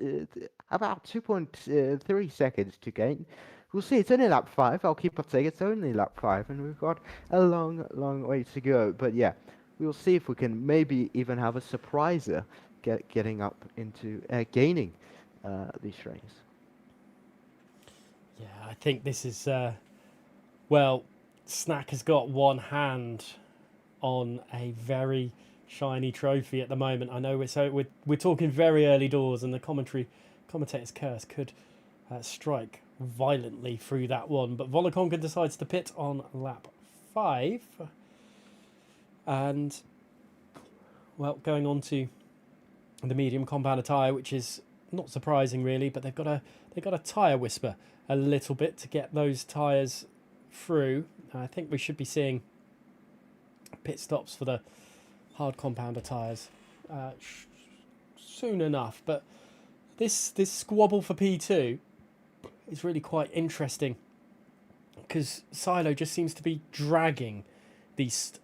about 2.3 seconds to gain. We'll see. It's only lap 5. I'll keep on saying it's only lap 5, and we've got a long, long way to go. But yeah, we'll see if we can maybe even have a surpriser getting up into gaining this race. Yeah, I think this is well, Snack has got one hand on a very shiny trophy at the moment. I know we're talking very early doors, and the commentator's curse could strike violently through that one. But Volokonga decides to pit on lap 5, and well, going on to the medium compounder tyre, which is not surprising really, but they've got a tyre whisper a little bit to get those tyres through. I think we should be seeing pit stops for the hard compounder tyres soon enough. But this squabble for P2 is really quite interesting because Silo just seems to be dragging these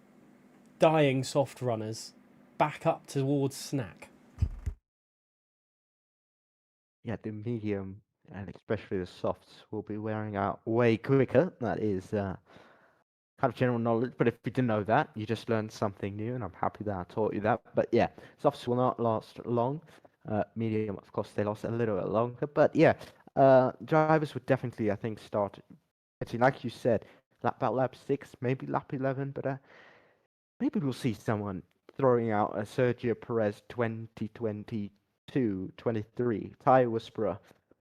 dying soft runners back up towards Snack. Yeah, the medium and especially the softs will be wearing out way quicker. That is kind of general knowledge, but if you didn't know that, you just learned something new, and I'm happy that I taught you that. But yeah, softs will not last long. Medium, of course, they last a little bit longer. But yeah, drivers would definitely, I think, start. Like you said, about lap 6, maybe lap 11, but maybe we'll see someone throwing out a Sergio Perez 2022, 23 tire whisperer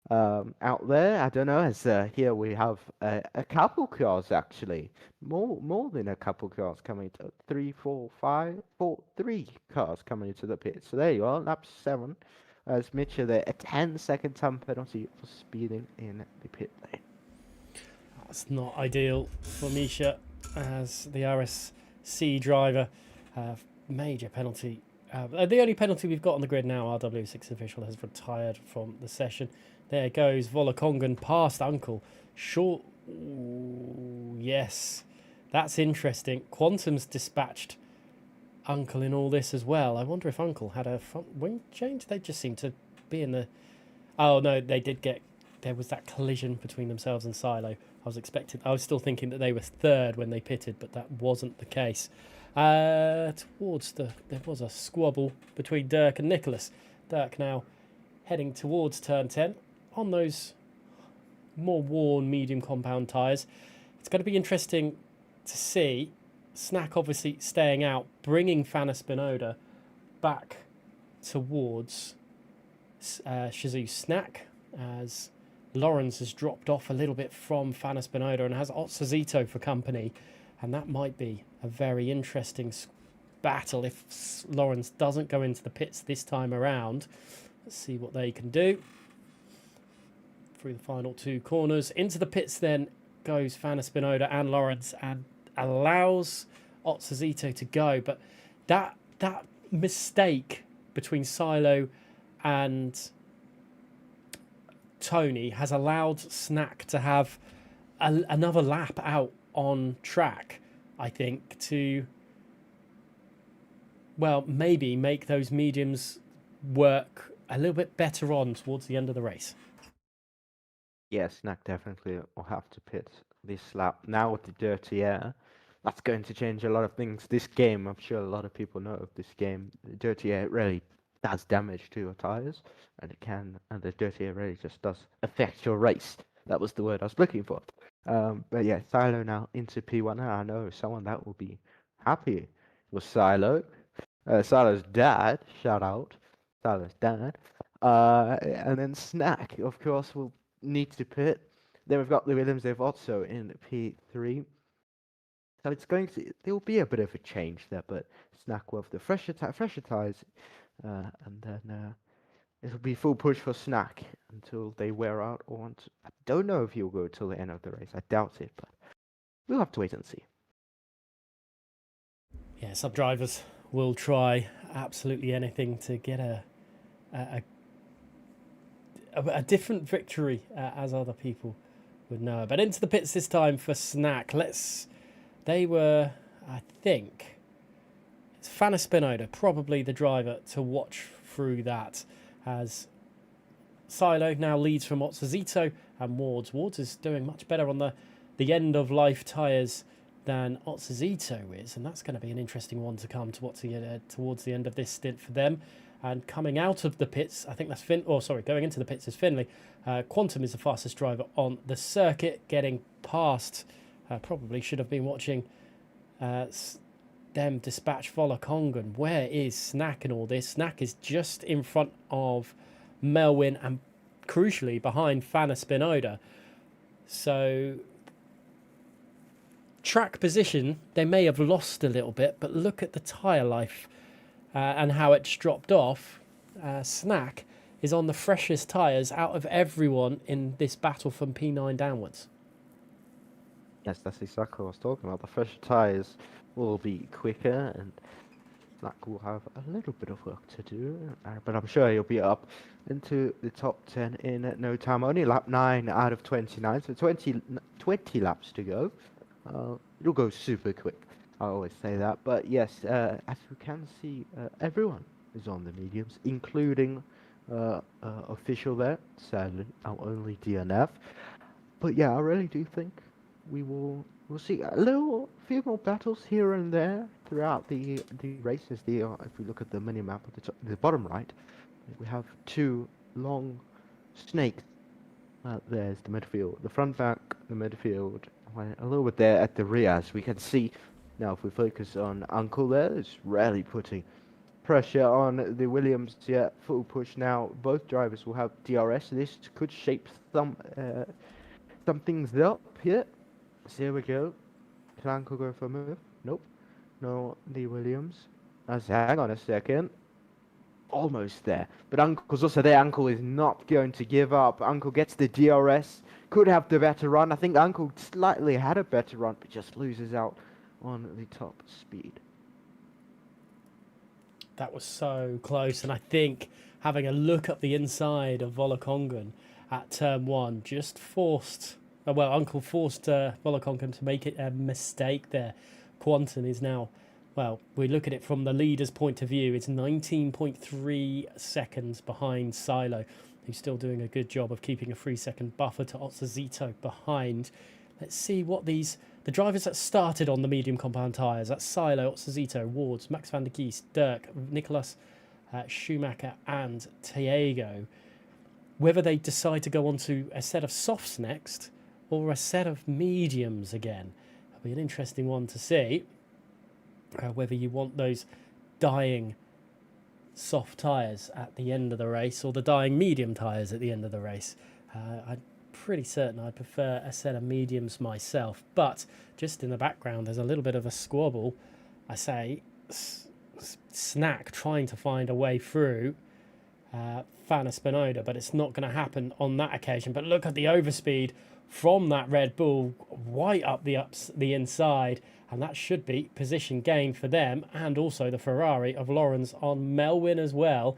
out there. I don't know. As here we have a couple cars actually, more than a couple cars coming to 3, 4, 5, 4, 3 cars coming into the pit. So there you are, lap 7. As Mitchell there, a 10-second time penalty for speeding in the pit lane. That's not ideal for Misha as the RSC driver. Major penalty. The only penalty we've got on the grid now, our W6 official has retired from the session. There goes Volokongan past Uncle. Short. Ooh, yes, that's interesting. Quantum's dispatched Uncle in all this as well. I wonder if Uncle had a front wing change. They just seem to be in the... Oh, no, they did get... There was that collision between themselves and Silo. I was still thinking that they were third when they pitted, but that wasn't the case. There was a squabble between Dirk and Nicholas. Dirk now heading towards turn 10 on those more worn medium compound tyres. It's going to be interesting to see. Snack obviously staying out, bringing Fana Spinoda back towards Shazoo Snack as Lawrence has dropped off a little bit from Fana Spinoda and has Otsazito for company, and that might be a very interesting battle if Lawrence doesn't go into the pits this time around. Let's see what they can do. Through the final 2 corners. Into the pits then goes Fana Spinoda and Lawrence and allows Otsazito to go. But that mistake between Silo and Tony has allowed Snack to have another lap out on track, I think, to, well, maybe make those mediums work a little bit better on towards the end of the race. Yeah, Snack definitely will have to pit this lap. Now with the dirty air, that's going to change a lot of things. This game, I'm sure a lot of people know of this game. The dirty air really does damage to your tires, and the dirty air really just does affect your race. That was the word I was looking for. But yeah, Silo now into P1, and I know someone that will be happy with Silo. Silo's dad, shout out, Silo's dad. And then Snack, of course, will need to pit. Then we've got the Williams of Otso in P3. So there will be a bit of a change there, but Snack will have the fresher tires, and then it'll be full push for Snack until they wear out. I don't know if he'll go till the end of the race. I doubt it, but we'll have to wait and see. Yeah, some drivers will try absolutely anything to get a, a different victory, as other people would know. But into the pits this time for Snack. They were, I think, it's Fana Spinoda, probably the driver to watch through that, as Silo now leads from Otsazito and Wards. Wards is doing much better on the end of life tyres than Otsazito is, and that's going to be an interesting one to come towards the end of this stint for them. And coming out of the pits, I think that's going into the pits is Finley. Quantum is the fastest driver on the circuit, getting past. Probably should have been watching them dispatch Volokongan. Where is Snack in all this? Snack is just in front of Melwin and crucially behind Fana Spinoda. So track position, they may have lost a little bit, but look at the tyre life and how it's dropped off. Snack is on the freshest tyres out of everyone in this battle from P9 downwards. Yes, that's exactly what I was talking about. The fresh tyres will be quicker, and Snack will have a little bit of work to do, but I'm sure he'll be up into the top 10 in no time. Only lap 9 out of 29, so 20 laps to go. It'll go super quick, I always say that. But yes, as you can see, everyone is on the mediums, including official there, sadly, only DNF. But yeah, I really do think we'll see few more battles here and there throughout the races. If we look at the mini map at the bottom right, we have two long snakes. There's the midfield, the front back, the midfield, a little bit there at the rear, as we can see. Now, if we focus on Uncle there, it's really putting pressure on the Williams. Yeah, full push now. Both drivers will have DRS. This could shape some things up here. So here we go. Can Uncle go for a move? Nope. No, the Williams. Hang on a second. Almost there. But Uncle's also there. Uncle is not going to give up. Uncle gets the DRS. Could have the better run. I think Uncle slightly had a better run, but just loses out on the top speed. That was so close, and I think having a look up the inside of Volokongan at turn 1 just forced... Well, Uncle forced Volokongan to make it a mistake there. Quantum is now... Well, we look at it from the leader's point of view. It's 19.3 seconds behind Silo, who's still doing a good job of keeping a 3-second buffer to Otsazito behind. Let's see what the drivers that started on the medium compound tyres. That's Silo, Otsazito, Wards, Max van der Kies, Dirk, Nicholas, Schumacher and Tiago. Whether they decide to go on to a set of softs next or a set of mediums again. It'll be an interesting one to see. Whether you want those dying soft tyres at the end of the race or the dying medium tyres at the end of the race. I'm pretty certain I'd prefer a set of mediums myself, but just in the background there's a little bit of a squabble. I say Snack trying to find a way through Fana Spinoda, but it's not going to happen on that occasion. But look at the overspeed from that Red Bull right up the inside, and that should be position gain for them, and also the Ferrari of Lawrence on Melwin as well,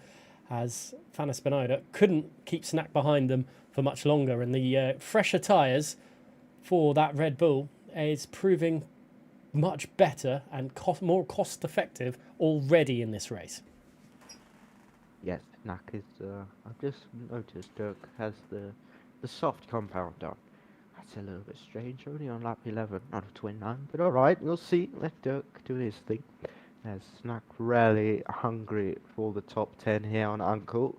as Fana Spinoda couldn't keep Snack behind them for much longer, and the fresher tyres for that Red Bull is proving much better and more cost effective already in this race. Yes, Snack is, I've just noticed Dirk has the soft compound on. That's a little bit strange, only on lap 11 out of 29, but alright, we'll see. Let Dirk do his thing. As Snack really hungry for the top 10 here on Uncle.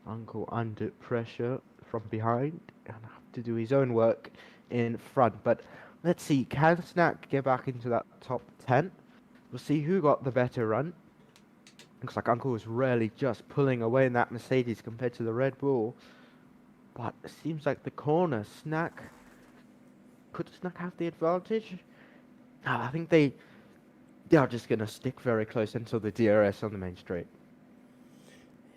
Uncle under pressure from behind and have to do his own work in front. But let's see, can Snack get back into that top 10? We'll see who got the better run. Looks like Uncle was really just pulling away in that Mercedes compared to the Red Bull. But it seems like the corner, could Snack have the advantage? No, I think they are just going to stick very close until the DRS on the main straight.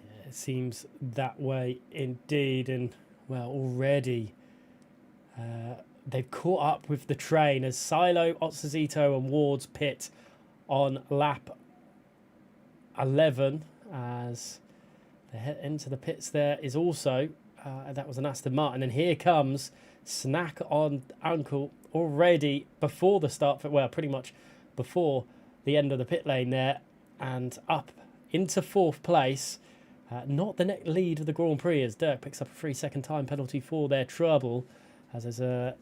Yeah, it seems that way indeed. And, well, already they've caught up with the train as Silo, Otsazito and Wards pit on lap 11 as they head into the pits. There is also, that was an Aston Martin, and here comes Snack on Uncle already before the start, well, pretty much before the end of the pit lane there, and up into 4th place. Not the net lead of the Grand Prix as Dirk picks up a 3-second time penalty for their trouble. As there's the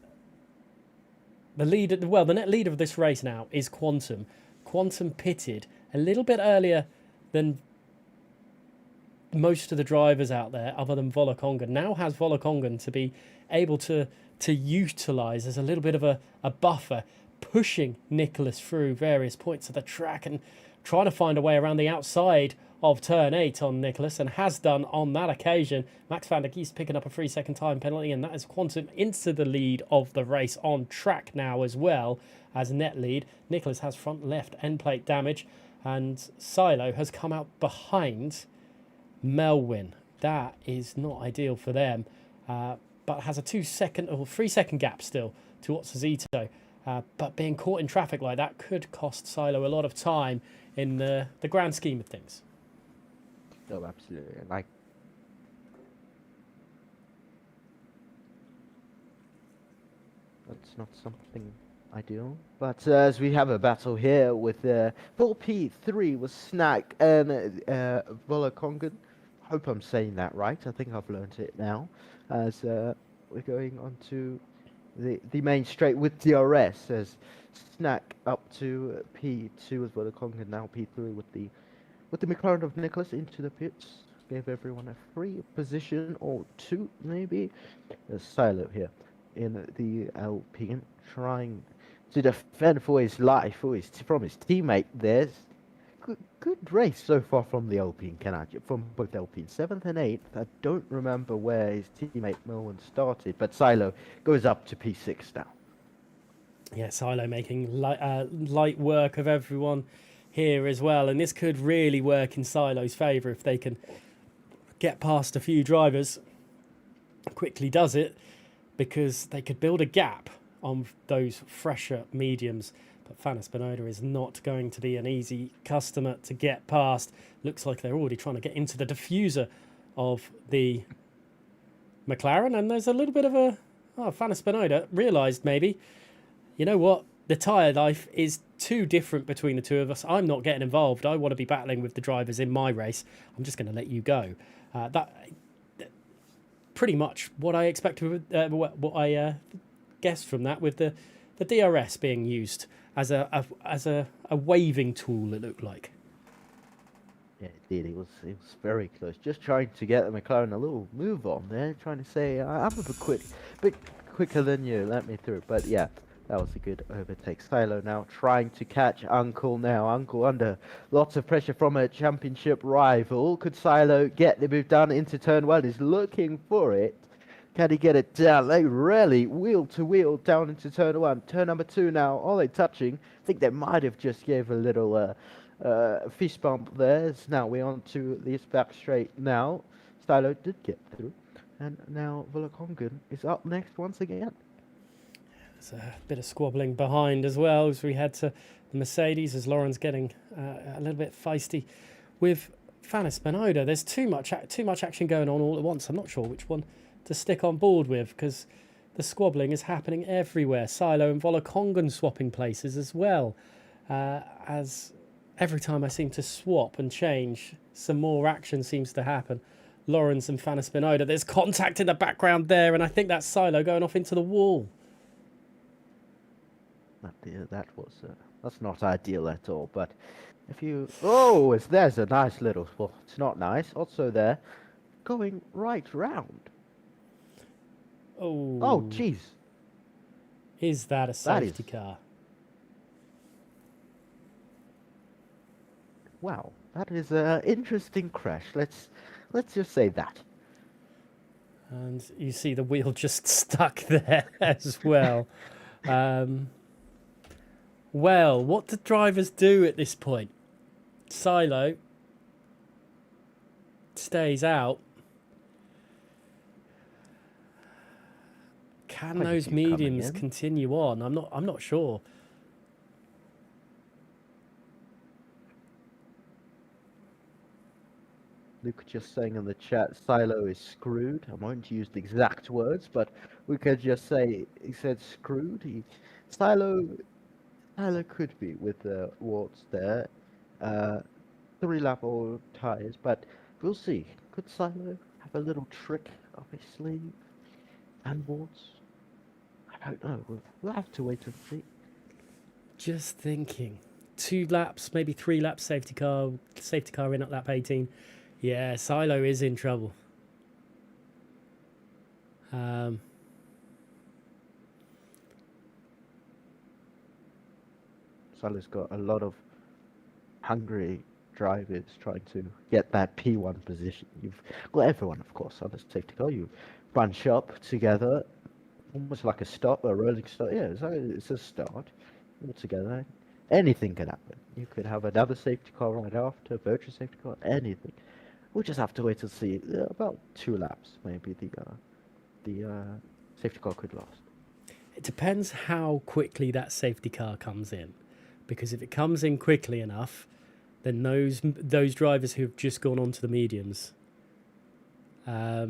lead, well, the net leader of this race now is Quantum. Quantum pitted a little bit earlier than most of the drivers out there, other than Volokongan. Now has Volokongan to be able to utilise as a little bit of a buffer, pushing Nicholas through various points of the track and trying to find a way around the outside of turn 8 on Nicholas, and has done on that occasion. Max van der Geest picking up a 3-second time penalty, and that is Quantum into the lead of the race on track now as well as net lead. Nicholas has front left end plate damage, and Silo has come out behind Melwin. That is not ideal for them, but has a 2-second or 3-second gap still to Otsuzito. But being caught in traffic like that could cost Silo a lot of time in the grand scheme of things. Oh, absolutely. Like, that's not something ideal. But as we have a battle here with full P3 with Snack and Volokongan. Hope I'm saying that right. I think I've learned it now. As we're going on to the main straight with DRS, as Snack up to P2 with Volokongan, now P3 with the McLaren of Nicholas into the pits. Gave everyone a free position or 2 maybe. There's Silo here in the Alpine trying to defend for his life from his teammate. There's good race so far from the Alpine, from both Alpine 7th and 8th. I don't remember where his teammate Melwin started, but Silo goes up to P6 now. Yeah, Silo making light work of everyone here as well, and this could really work in Silo's favour if they can get past a few drivers. Quickly does it, because they could build a gap on those fresher mediums, but Fana Spinoda is not going to be an easy customer to get past. Looks like they're already trying to get into the diffuser of the McLaren, and there's a little bit of Fana Spinoda realised maybe, you know what, the tyre life is too different between the two of us. I'm not getting involved. I want to be battling with the drivers in my race. I'm just going to let you go. That pretty much what I expected. What I guessed from that, with the DRS being used as a waving tool. It looked like. Yeah, it did. It was very close. Just trying to get the McLaren a little move on there, trying to say I'm a bit quicker than you. Let me through. But yeah. That was a good overtake. Silo now trying to catch Uncle now. Uncle under lots of pressure from a championship rival. Could Silo get the move done into turn 1? He's looking for it. Can he get it down? They really wheel to wheel down into turn 1. Turn number 2 now. Are they touching? I think they might have just gave a little fist bump there. Now we're on to this back straight now. Silo did get through. And now Volokongan is up next once again. There's a bit of squabbling behind as well as we head to the Mercedes, as Lauren's getting a little bit feisty with Fana Spinoda. There's too much action going on all at once. I'm not sure which one to stick on board with, because the squabbling is happening everywhere. Silo and Volokongan swapping places as well. As every time I seem to swap and change, some more action seems to happen. Lawrence and Fana Spinoda. There's contact in the background there, and I think that's Silo going off into the wall. That's not ideal at all. But if you there's a nice little, well, it's not nice. Also there, going right round. Oh jeez. Is that a safety car? Wow, that is an interesting crash. Let's just say that. And you see the wheel just stuck there as well. Well, what do drivers do at this point? Silo stays out. Can those mediums continue on? I'm not sure. Luke just saying in the chat, Silo is screwed. I won't use the exact words, but we could just say he said screwed. Silo, Silo could be with the warts there. 3-lap old tires, but we'll see. Could Silo have a little trick up his sleeve? And warts? I don't know. We'll have to wait and see. Just thinking. 2 laps, maybe 3 laps safety car in at lap 18. Yeah, Silo is in trouble. Silo's got a lot of hungry drivers trying to get that P1 position. You've got everyone, of course, on the safety car. You bunch up together, almost like a rolling start. Yeah, it's a start all together. Anything can happen. You could have another safety car right after, a virtual safety car, anything. We'll just have to wait and see. About 2 laps, maybe the safety car could last. It depends how quickly that safety car comes in, because if it comes in quickly enough, then those drivers who have just gone on to the mediums are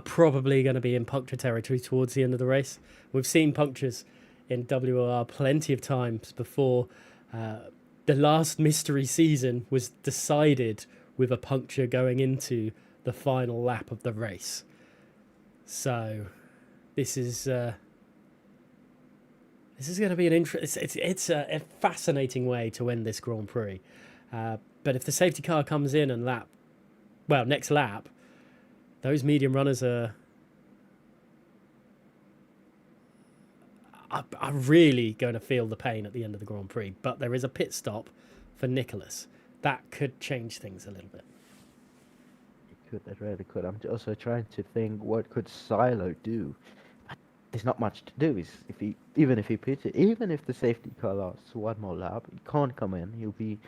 probably going to be in puncture territory towards the end of the race. We've seen punctures in WOR plenty of times before. The last mystery season was decided with a puncture going into the final lap of the race. So this is going to be an it's a fascinating way to end this Grand Prix. But if the safety car comes in and next lap, those medium runners are really going to feel the pain at the end of the Grand Prix. But there is a pit stop for Nicholas. That could change things a little bit. It really could. I'm also trying to think, what could Silo do? There's not much to do. Even if he pits it, even if the safety car lasts 1 more lap, he can't come in. He'll be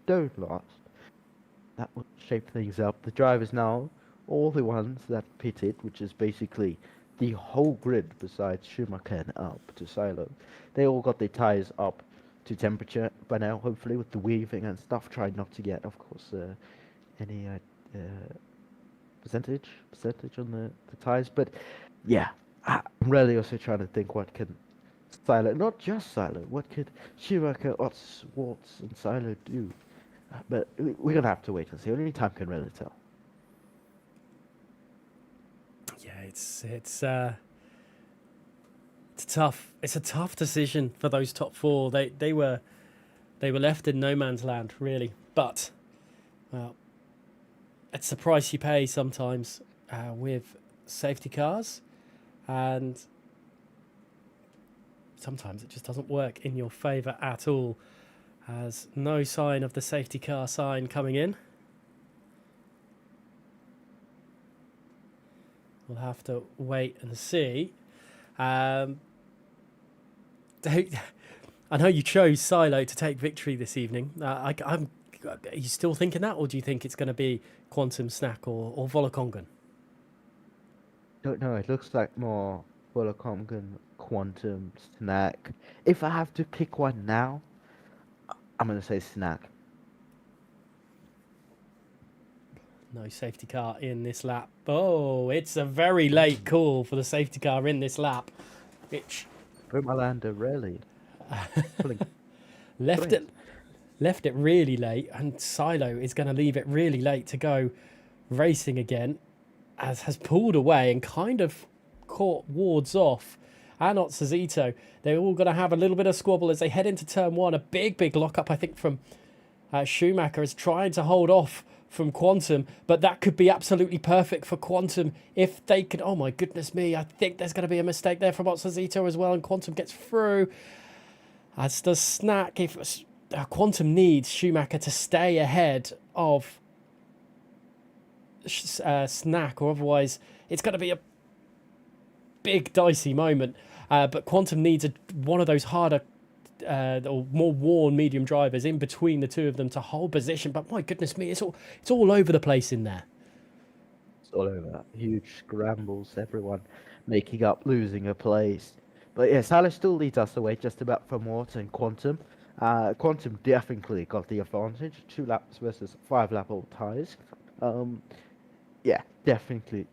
stone last. That would shape things up. The drivers now, all the ones that pitted, which is basically the whole grid besides Schumacher and up to Silo, they all got their tires up to temperature by now, hopefully, with the weaving and stuff. Trying not to get, of course, any percentage on the tires. But yeah, I'm really also trying to think, what can Silo, not just Silo, what could Schumacher, Otts, Waltz, and Silo do? But we're gonna have to wait and see. Only time can really tell. Yeah, it's tough. It's a tough decision for those top 4. They were left in no man's land, really. But well, it's the price you pay sometimes with safety cars, and sometimes it just doesn't work in your favour at all. Has no sign of the safety car sign coming in. We'll have to wait and see. I know you chose Silo to take victory this evening. Are you still thinking that, or do you think it's going to be Quantum, Snack, or Volakongen? Don't know. It looks like more Volakongen, Quantum, Snack. If I have to pick one now, I'm going to say Snack. No safety car in this lap. Oh, it's a very late call for the safety car in this lap, which Brimalander really left it really late, and Silo is going to leave it really late to go racing again, as has pulled away and kind of caught Wards off. And Otsazito, they're all going to have a little bit of squabble as they head into turn 1. A big lockup, I think, from Schumacher is trying to hold off from Quantum, but that could be absolutely perfect for Quantum if they can. Oh my goodness me, I think there's going to be a mistake there from Otsazito as well, and Quantum gets through, as does Snack. If Quantum needs Schumacher to stay ahead of Snack, or otherwise it's going to be a big dicey moment. But Quantum needs one of those harder or more worn medium drivers in between the two of them to hold position. But my goodness me, it's all over the place in there. It's all over. Huge scrambles, everyone making up, losing a place. But yeah, Salah still leads us away just about from Water and Quantum. Quantum definitely got the advantage, 2 laps versus 5 lap old tyres. Yeah, definitely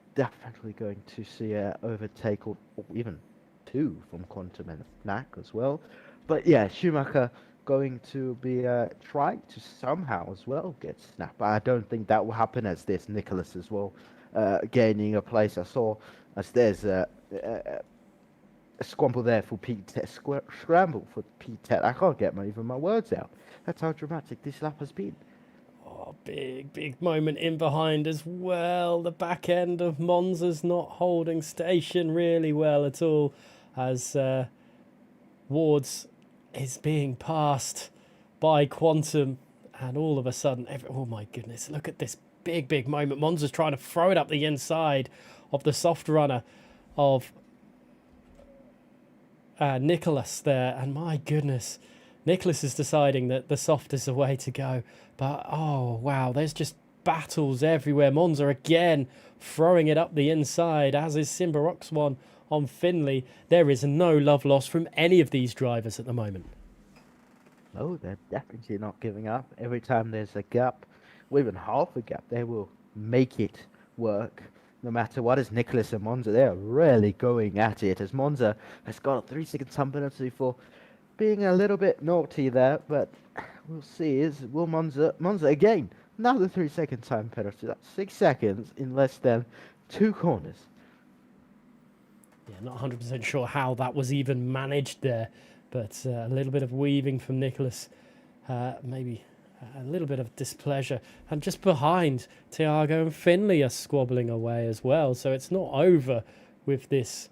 going to see a overtake or even two from Quantum and Knack as well. But yeah, Schumacher going to be trying to somehow as well get snapped. But I don't think that will happen as there's Nicholas as well gaining a place. I saw as there's a scramble there for P10, scramble for P10. I can't get even my words out. That's how dramatic this lap has been. Oh, big moment in behind as well. The back end of Monza's not holding station really well at all, as Wards is being passed by Quantum, and all of a sudden, oh my goodness, look at this big moment. Monza's trying to throw it up the inside of the soft runner of Nicholas there, and my goodness, Nicholas is deciding that the soft is the way to go. But oh wow, there's just battles everywhere. Monza again throwing it up the inside, as is Simbarox on Finley. There is no love lost from any of these drivers at the moment. No, they're definitely not giving up. Every time there's a gap, or even half a gap, they will make it work. No matter what, as Nicholas and Monza, they're really going at it. As Monza has got a 3-second time penalty for being a little bit naughty there, but we'll see. Will Monza again, another 3-second time penalty. That's 6 seconds in less than 2 corners. Yeah, not 100% sure how that was even managed there, but a little bit of weaving from Nicholas, maybe a little bit of displeasure. And just behind, Thiago and Finley are squabbling away as well, so it's not over with this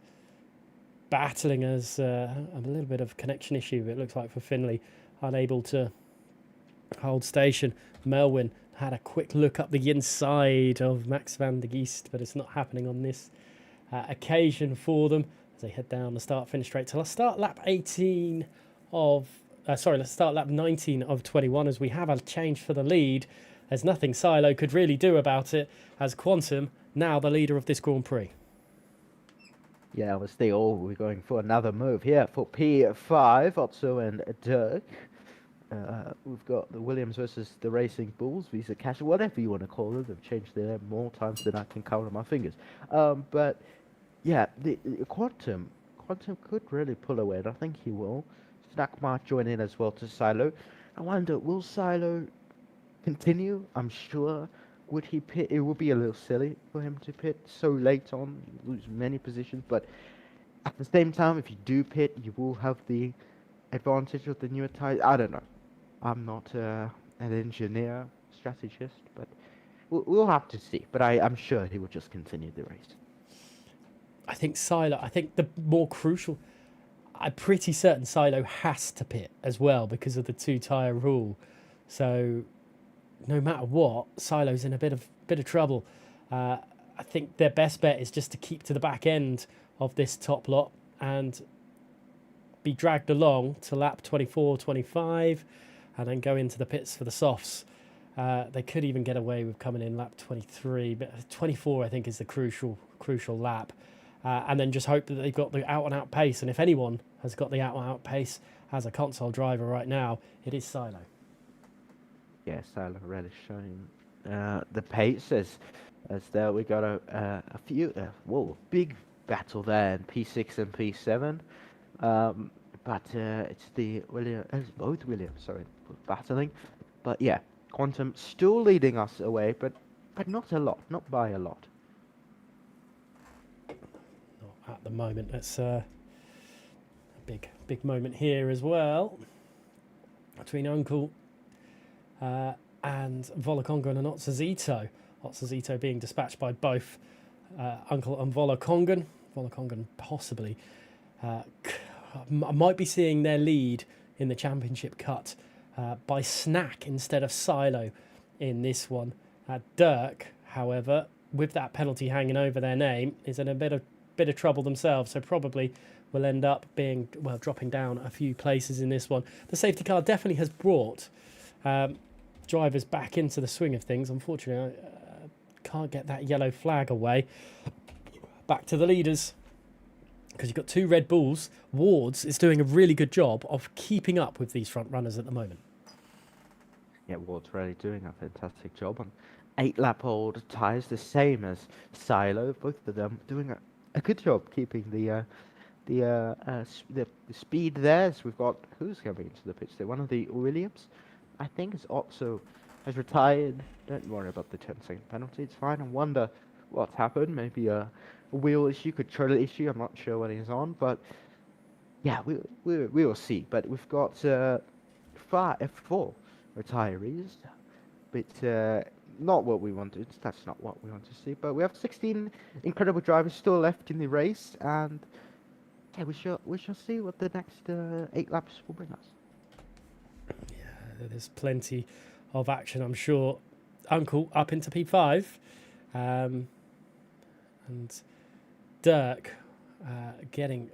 battling, as a little bit of connection issue, it looks like, for Finley, unable to hold station. Melwin had a quick look up the inside of Max van der Geest, but it's not happening on this occasion for them as they head down the start-finish straight. So let's start lap 19 of let's start lap 19 of 21, as we have a change for the lead. There's nothing Silo could really do about it, as Quantum now the leader of this Grand Prix. Yeah, we're going for another move here for P5, Otto and Dirk. We've got the Williams versus the Racing Bulls, Visa Cash, whatever you want to call them. They've changed their name more times than I can count on my fingers. But yeah, the Quantum could really pull away, and I think he will. Snack might join in as well to Silo. I wonder, will Silo continue? I'm sure. Would he pit? It would be a little silly for him to pit so late on, lose many positions. But at the same time, if you do pit, you will have the advantage of the newer tires. I don't know. I'm not an engineer, strategist, but we'll have to see. But I'm sure he will just continue the race. I think the more crucial, I'm pretty certain Silo has to pit as well because of the 2-tyre rule. So no matter what, Silo's in a bit of trouble. I think their best bet is just to keep to the back end of this top lot and be dragged along to lap 24, 25, and then go into the pits for the softs. They could even get away with coming in lap 23, but 24 I think is the crucial lap. And then just hope that they've got the out-and-out pace. And if anyone has got the out-and-out pace as a console driver right now, it is Silo. Yeah, Silo really showing the pace as there we got a few big battle there in P6 and P7. But it's both Williams, battling. But yeah, Quantum still leading us away, but not a lot, not by a lot. Not at the moment. It's a big moment here as well between Uncle and Volakongan and Otsazito. Otsazito being dispatched by both Uncle and Volakongan. Volakongan possibly might be seeing their lead in the championship cut by Snack instead of Silo in this one. Dirk, however, with that penalty hanging over their name, is in a bit of trouble themselves, so probably will end up dropping down a few places in this one. The safety car definitely has brought drivers back into the swing of things. Unfortunately, I can't get that yellow flag away. Back to the leaders. because you've got two Red Bulls. Wards is doing a really good job of keeping up with these front runners at the moment. Yeah, Ward's really doing a fantastic job on 8-lap-old tyres, the same as Silo. Both of them doing a good job keeping the speed there. So we've got who's coming into the pitch there? One of the Williams, I think, is also has retired. Don't worry about the 10-second penalty. It's fine. I wonder what's happened. Maybe a wheel issue, controller issue. I'm not sure what he's on, but yeah, we will see. But we've got four retirees, but not what we wanted. That's not what we want to see. But we have 16 incredible drivers still left in the race, and yeah, we shall see what the next 8 laps will bring us. Yeah, there's plenty of action, I'm sure. Uncle up into P5, and Dirk getting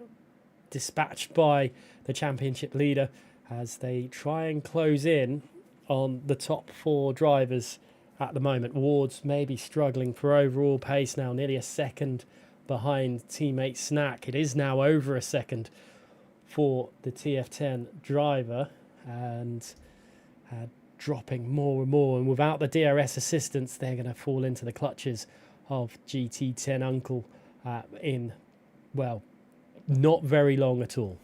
dispatched by the championship leader as they try and close in on the top 4 drivers at the moment. Ward's maybe struggling for overall pace now, nearly a second behind teammate Snack. It is now over a second for the TF10 driver, and dropping more and more. And without the DRS assistance, they're going to fall into the clutches of GT10 Uncle in, well, not very long at all.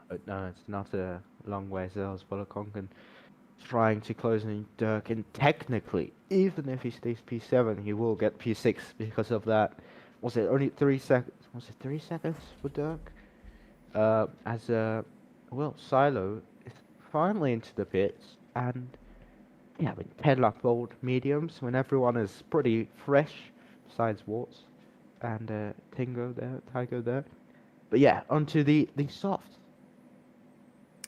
But no, it's not a long way else. Bolokongan trying to close in Dirk, and technically, even if he stays P7, he will get P6 because of that. Was it only 3 seconds? Was it 3 seconds for Dirk? Well, Silo is finally into the pits, and yeah, with 10-lap-old mediums, when everyone is pretty fresh, besides Warts and Tygo there. But yeah, onto the softs.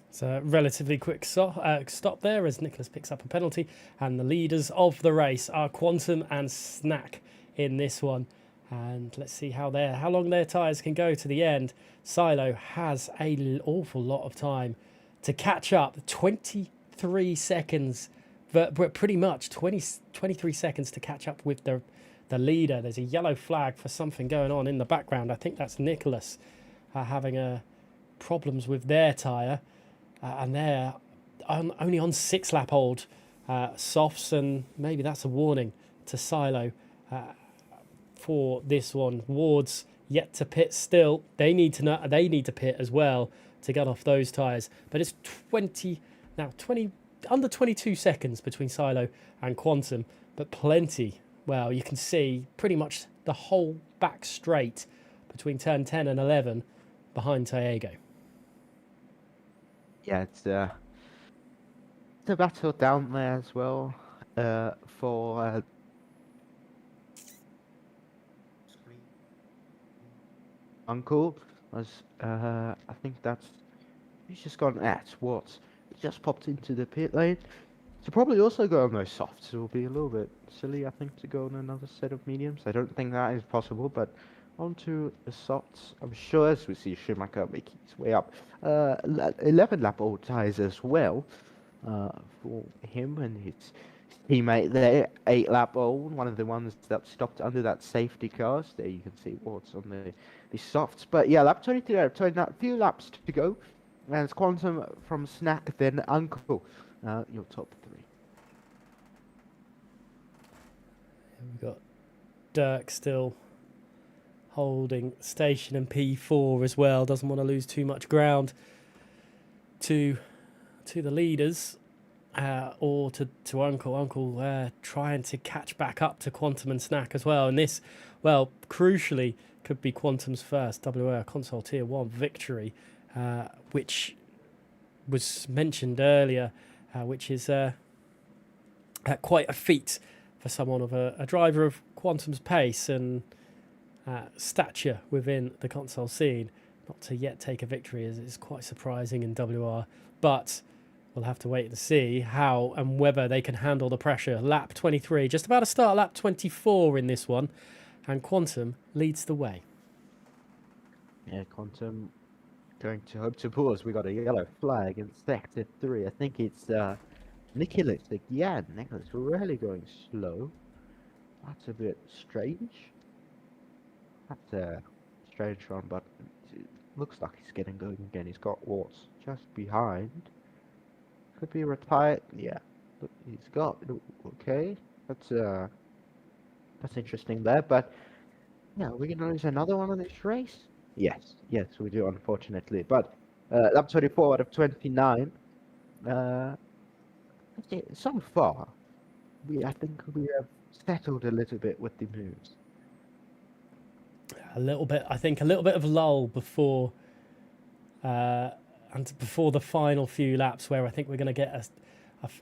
It's a relatively quick stop there as Nicholas picks up a penalty, and the leaders of the race are Quantum and Snack in this one. And let's see how long their tyres can go to the end. Silo has an awful lot of time to catch up. 23 seconds, but pretty much 23 seconds to catch up with the leader. There's a yellow flag for something going on in the background. I think that's Nicholas having problems with their tyre. And they're only on 6-lap-old softs, and maybe that's a warning to Silo for this one. Ward's yet to pit still. They need to pit as well to get off those tyres. But it's 20 under 22 seconds between Silo and Quantum, but plenty. Well, you can see pretty much the whole back straight between turn 10 and 11 behind Tiago. Yeah, it's a battle down there as well for Uncle. I think he's just gone at what? He just popped into the pit lane. So probably also go on those softs. It will be a little bit silly, I think, to go on another set of mediums. I don't think that is possible, but onto the softs. I'm sure as we see Schumacher making his way up. 11-lap-old tyres as well for him and his teammate there. 8-lap-old, one of the ones that stopped under that safety car. So there you can see what's on the softs. But yeah, lap 23, a few laps to go. And it's Quantum from Snack, then Uncle, your top 3. We've got Dirk still holding station in P4 as well. Doesn't want to lose too much ground to the leaders or to Uncle. Uncle trying to catch back up to Quantum and Snack as well. And this, well, crucially, could be Quantum's first WOR console tier 1 victory, which was mentioned earlier, which is quite a feat for someone of a driver of Quantum's pace and stature within the console scene. Not to yet take a victory is quite surprising in WR, but we'll have to wait and see how and whether they can handle the pressure. Lap 23, just about to start lap 24 in this one, and Quantum leads the way. Yeah, Quantum going to hope to pause. We got a yellow flag in sector 3. I think it's Nicholas again. Nicholas really going slow. That's a bit strange. That's strange one, but it looks like he's getting going again. He's got Warts just behind. Could be retired. Yeah, look, he's got. Okay, that's interesting there. But yeah, we're gonna lose another one in this race. Yes, we do, unfortunately. But lap 24 out of 29. Uh, so far, I think we have settled a little bit with the moves. A little bit, I think, a little bit of lull before, and before the final few laps, where I think we're going to get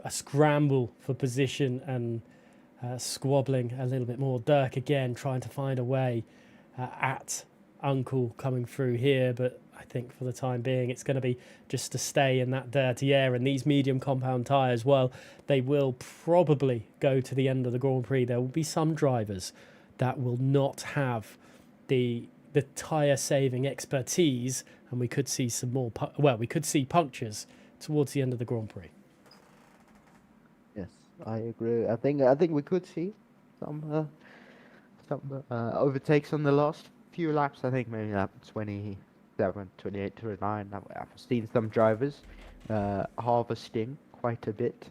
a scramble for position and squabbling a little bit more. Dirk again trying to find a way at Uncle coming through here, but I think for the time being it's going to be just to stay in that dirty air. And these medium compound tyres, well, they will probably go to the end of the Grand Prix. There will be some drivers that will not have the tyre saving expertise, and we could see some more we could see punctures towards the end of the Grand Prix. Yes, I agree. I think we could see some overtakes on the last few laps. I think maybe lap 27, 28, 29. I've seen some drivers harvesting quite a bit,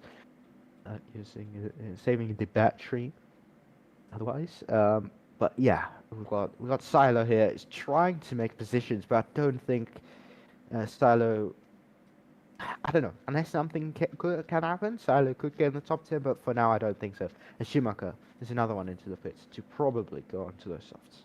using saving the battery. Otherwise, but yeah, we've got Silo here. He's trying to make positions, but I don't think Silo. I don't know. Unless something can happen, Silo could get in the top 10, but for now, I don't think so. And Schumacher is another one into the pits to probably go onto those softs.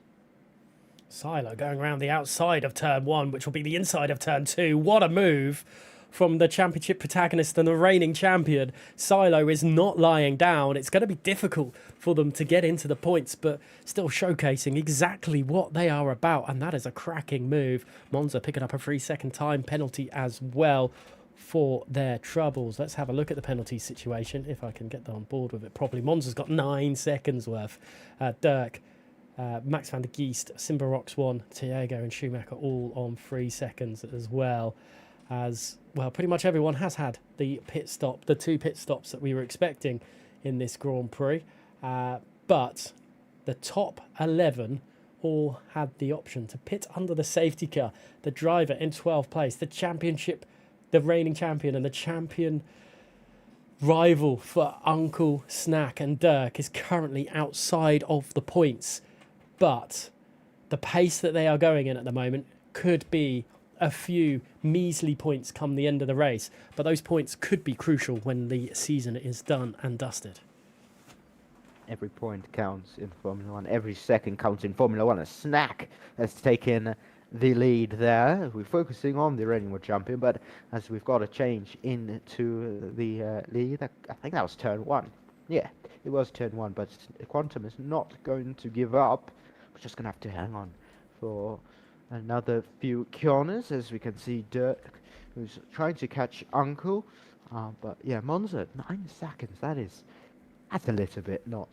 Silo going around the outside of turn 1, which will be the inside of turn 2. What a move from the championship protagonist and the reigning champion. Silo is not lying down. It's going to be difficult for them to get into the points, but still showcasing exactly what they are about, and that is a cracking move. Monza picking up a 3-second time penalty as well for their troubles. Let's have a look at the penalty situation, if I can get on board with it properly. Monza's got 9 seconds worth. Dirk, Max van der Geest, Simbarox 1, Thiago and Schumacher all on 3 seconds as well. As well, pretty much everyone has had the pit stop, the 2 pit stops that we were expecting in this Grand Prix. But the top 11 all had the option to pit under the safety car. The driver in 12th place, the championship, the reigning champion and the champion rival for Uncle, Snack and Dirk is currently outside of the points. But the pace that they are going in at the moment could be a few measly points come the end of the race, but those points could be crucial when the season is done and dusted. Every point counts in Formula 1. Every second counts in Formula 1. A Snack has taken the lead there. We're focusing on the reigning world champion, but as we've got a change into the lead, I think that was turn 1. Yeah, it was turn 1, but Quantum is not going to give up. We're just going to have to hang on for another few corners, as we can see Dirk, who's trying to catch Uncle. But yeah, Monza, 9 seconds. That's a little bit not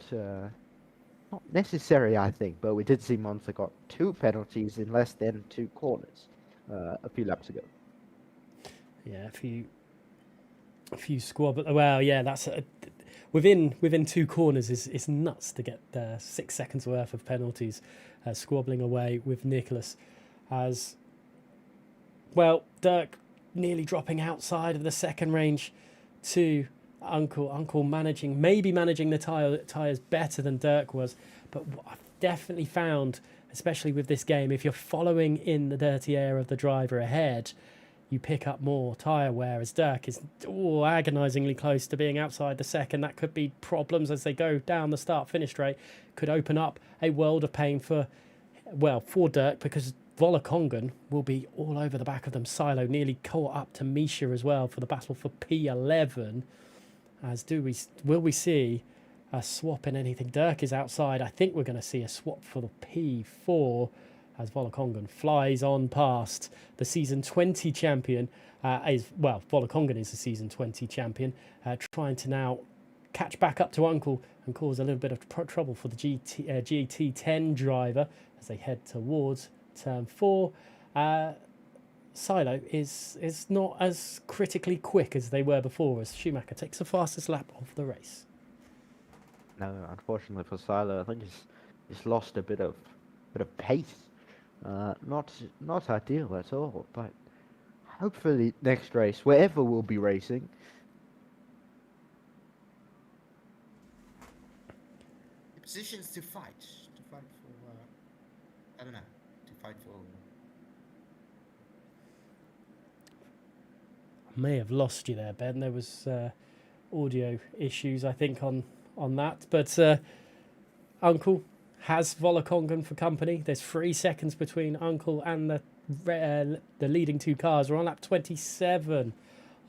necessary, I think. But we did see Monza got 2 penalties in less than 2 corners a few laps ago. Yeah, a few squad. But well, yeah, that's within 2 corners is nuts to get 6 seconds worth of penalties, squabbling away with Nicholas. As well, Dirk nearly dropping outside of the second range to Uncle maybe managing the tyres better than Dirk was. But what I've definitely found, especially with this game, if you're following in the dirty air of the driver ahead, you pick up more tyre wear, as Dirk is agonisingly close to being outside the second. That could be problems as they go down the start-finish straight. Could open up a world of pain for Dirk, because Volokongan will be all over the back of them. Silo nearly caught up to Misha as well for the battle for P11. As will we see a swap in anything? Dirk is outside. I think we're going to see a swap for the P4 as Volokongan flies on past the season 20 champion. Volokongan is the season 20 champion, trying to now catch back up to Uncle and cause a little bit of trouble for the GT10 driver as they head towards turn 4. Silo is not as critically quick as they were before, as Schumacher takes the fastest lap of the race. No, unfortunately for Silo, I think he's lost a bit of pace. Not ideal at all, but hopefully next race, wherever we'll be racing, The positions to fight for, I don't know, to fight for. May have lost you there, Ben. There was audio issues, I think, on that. But Uncle has Volokongan for company. There's 3 seconds between Uncle and the leading 2 cars. We're on lap 27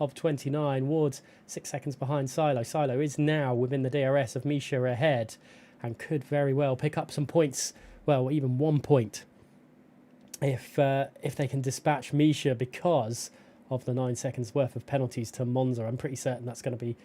of 29. Ward's 6 seconds behind Silo. Silo is now within the DRS of Misha ahead and could very well pick up some points. Well, even 1 point if they can dispatch Misha because of the 9 seconds worth of penalties to Monza. I'm pretty certain that's going to be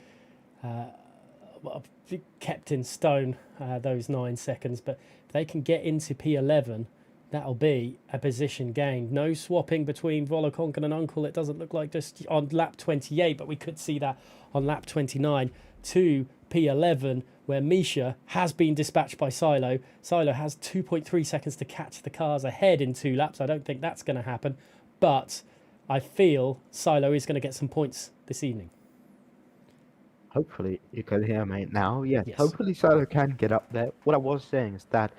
kept in stone, those 9 seconds. But if they can get into P11, that'll be a position gained. No swapping between Volokongan and Uncle. It doesn't look like just on lap 28, but we could see that on lap 29 to P11, where Misha has been dispatched by Silo. Silo has 2.3 seconds to catch the cars ahead in 2 laps. I don't think that's going to happen, but I feel Silo is going to get some points this evening. hopefully you can hear me now. Yes, Yes. hopefully Silo can get up there. What I was saying is that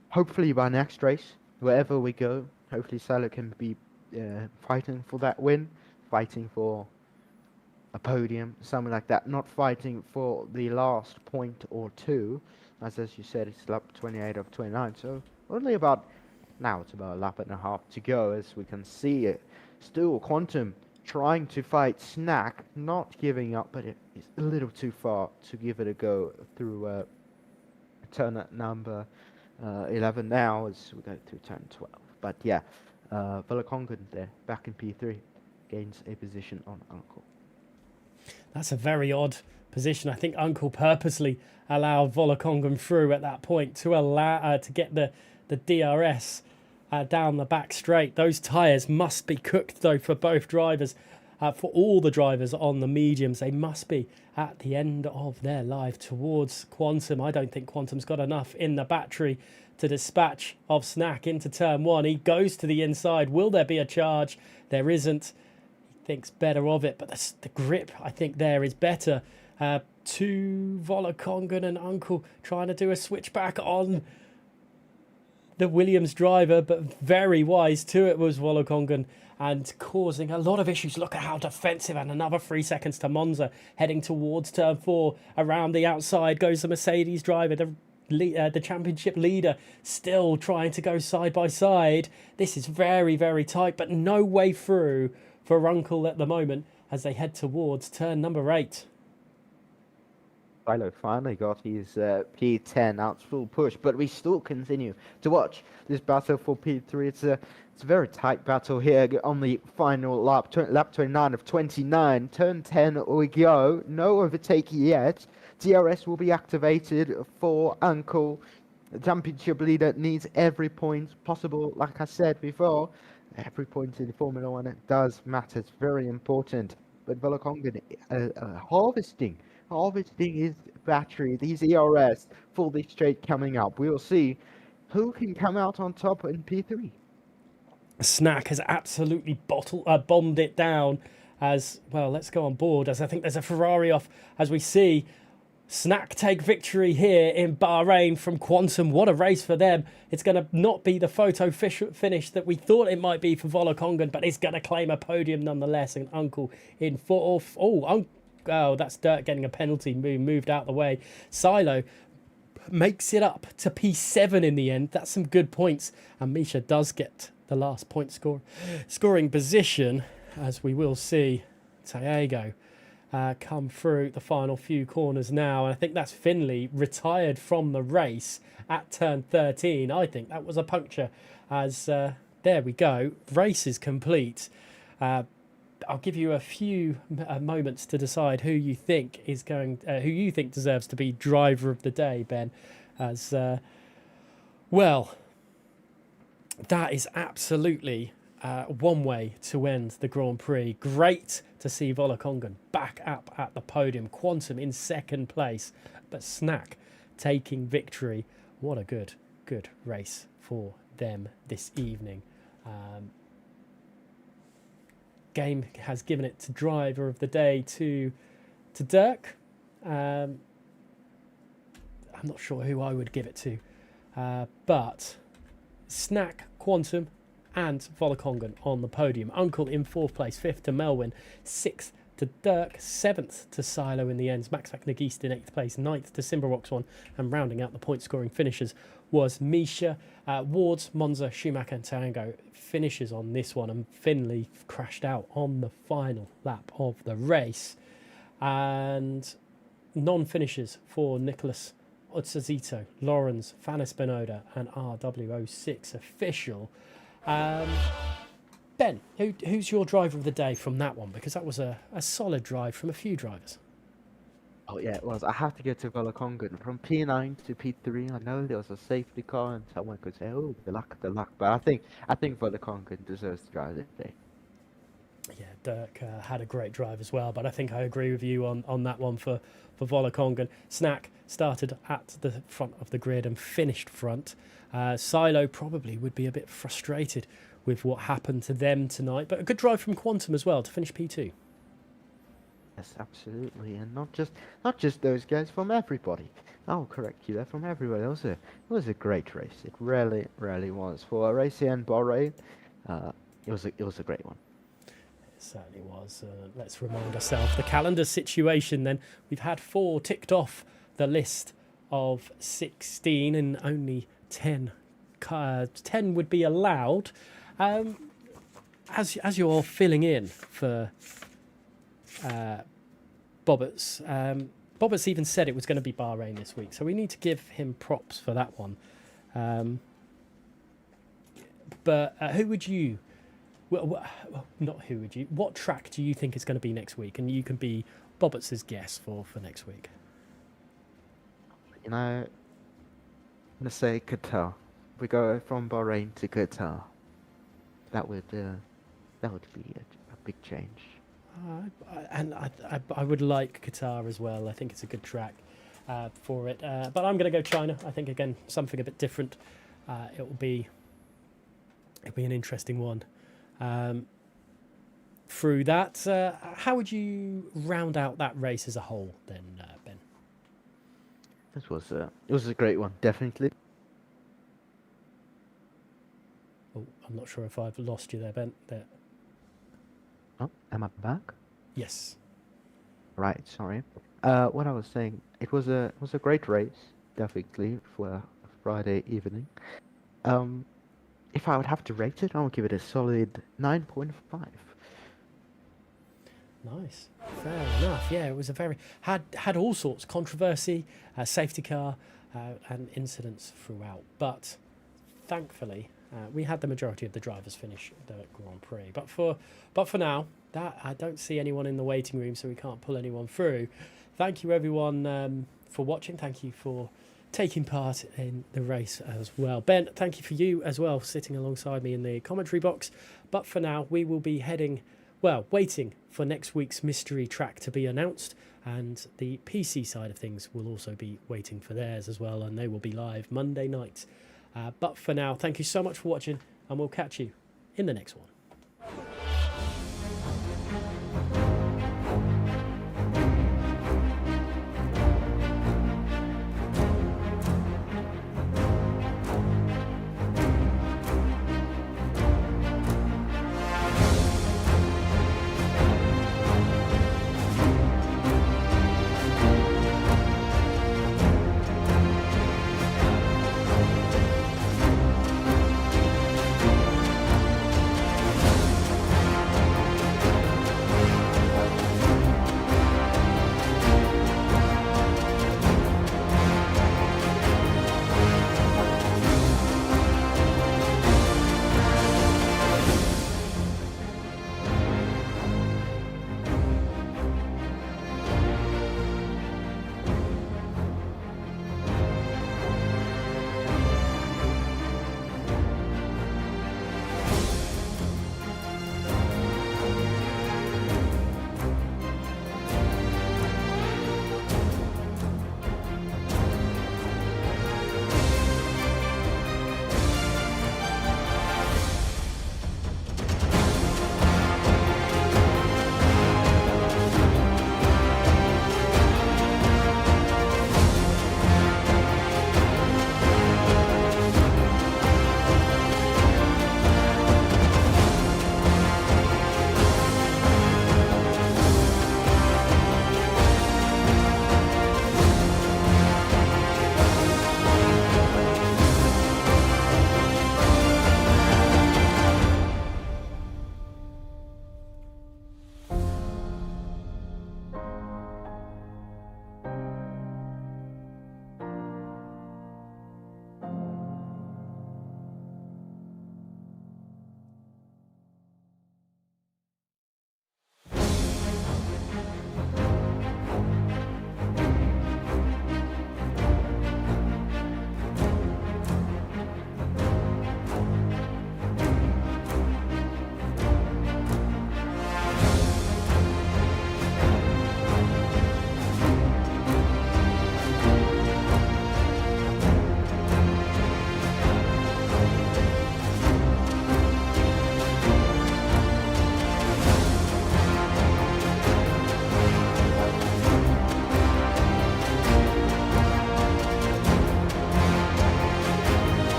hopefully by next race, wherever we go, hopefully Silo can be fighting for that win, fighting for a podium, something like that. Not fighting for the last point or 2, as you said, it's lap 28 of 29. So only about now it's about a lap and a half to go, as we can see it. Still, Quantum trying to fight Snack, not giving up, but it's a little too far to give it a go through turn number 11 now as we go through turn 12. But yeah, Volokongan there, back in P3, gains a position on Uncle. That's a very odd position. I think Uncle purposely allowed Volokongan through at that point to allow to get the DRS down the back straight. Those tyres must be cooked though for both drivers, for all the drivers on the mediums. They must be at the end of their life towards Quantum. I don't think Quantum's got enough in the battery to dispatch of Snack into turn 1. He goes to the inside. Will there be a charge? There isn't. Thinks better of it, but the grip I think there is better. To Volokongan and Uncle trying to do a switchback on the Williams driver, but very wise to it was Volokongan and causing a lot of issues. Look at how defensive, and another 3 seconds to Monza heading towards turn 4. Around the outside goes the Mercedes driver, the championship leader, still trying to go side by side. This is very, very tight, but no way through for Uncle at the moment as they head towards turn number 8. Silo finally got his P10 out full push, but we still continue to watch this battle for P3. It's a very tight battle here on the final lap, lap 29 of 29. Turn 10 we go. No overtake yet. DRS will be activated for Uncle. The championship leader needs every point possible. Like I said before, every point in Formula 1 does matter. It's very important. But Volokongan harvesting his battery, these ERS for the straight coming up. We'll see who can come out on top in P3. Snack has absolutely bombed it down as well. Let's go on board, as I think there's a Ferrari off as we see Snack take victory here in Bahrain from Quantum. What a race for them. It's going to not be the photo finish that we thought it might be for Volokongan, but it's going to claim a podium nonetheless. And Uncle in fourth. Oh, that's Dirt getting a penalty, moved out the way. Silo makes it up to P7 in the end. That's some good points. And Misha does get the last point scoring position, as we will see Tiago come through the final few corners now. And I think that's Finley retired from the race at turn 13. I think that was a puncture, as there we go. Race is complete. I'll give you a few moments to decide who you think is who you think deserves to be driver of the day, Ben. As well, that is absolutely one way to end the Grand Prix. Great to see Volokongan back up at the podium. Quantum in second place, but Snack taking victory. What a good race for them this evening. Game has given it to driver of the day to Dirk. I'm not sure who I would give it to, but Snack, Quantum and Volakongan on the podium. Uncle in 4th place, 5th to Melwin, 6th to Dirk, 7th to Silo in the ends, Max Nagist in 8th place, 9th to Simbarox 1, and rounding out the point scoring finishers was Misha. Wards, Monza, Schumacher and Tango finishes on this one, and Finley crashed out on the final lap of the race. And non-finishers for Nicholas Otsazito, Lawrence, Fanis Benoda and RW06 official. Ben, who's your driver of the day from that one? Because that was a solid drive from a few drivers. Oh yeah, it was. I have to go to Volakongan. From P9 to P3, I know there was a safety car, and someone could say, "Oh, the luck." But I think Volakongan deserves to drive this day. Yeah, Dirk had a great drive as well, but I think I agree with you on that one for Volakongan. Snack started at the front of the grid and finished front. Silo probably would be a bit frustrated with what happened to them tonight, but a good drive from Quantum as well to finish P2. Yes, absolutely, and not just those guys, from everybody. I'll correct you there, from everybody. It was a great race. It really was for a race in Bahrain. It was a great one. It certainly was. Let's remind ourselves the calendar situation. Then we've had 4 ticked off the list of 16, and only 10 would be allowed. As you're filling in for Bobberts, Bobberts even said it was going to be Bahrain this week, so we need to give him props for that one. But who would you? Well, not who would you? What track do you think is going to be next week? And you can be Bobberts' guess for next week. You know, I'm gonna say Qatar. We go from Bahrain to Qatar. That would be a big change. I would like Qatar as well. I think it's a good track for it. But I'm going to go China. I think, again, something a bit different. It'll be an interesting one. Through that, how would you round out that race as a whole then, Ben? It was a great one, definitely. Oh, I'm not sure if I've lost you there, Ben. There. Oh, am I back? Yes. Right, sorry. What I was saying, it was a great race, definitely, for a Friday evening. If I would have to rate it, I would give it a solid 9.5. Nice, fair enough. Yeah, it was a very had all sorts controversy, safety car, and incidents throughout. But thankfully, we had the majority of the drivers finish the Grand Prix. But for now, that I don't see anyone in the waiting room, so we can't pull anyone through. Thank you everyone for watching. Thank you for taking part in the race as well. Ben, thank you for you as well, sitting alongside me in the commentary box. But for now, we will be waiting for next week's mystery track to be announced, and the PC side of things will also be waiting for theirs as well, and they will be live Monday night. But for now, thank you so much for watching, and we'll catch you in the next one.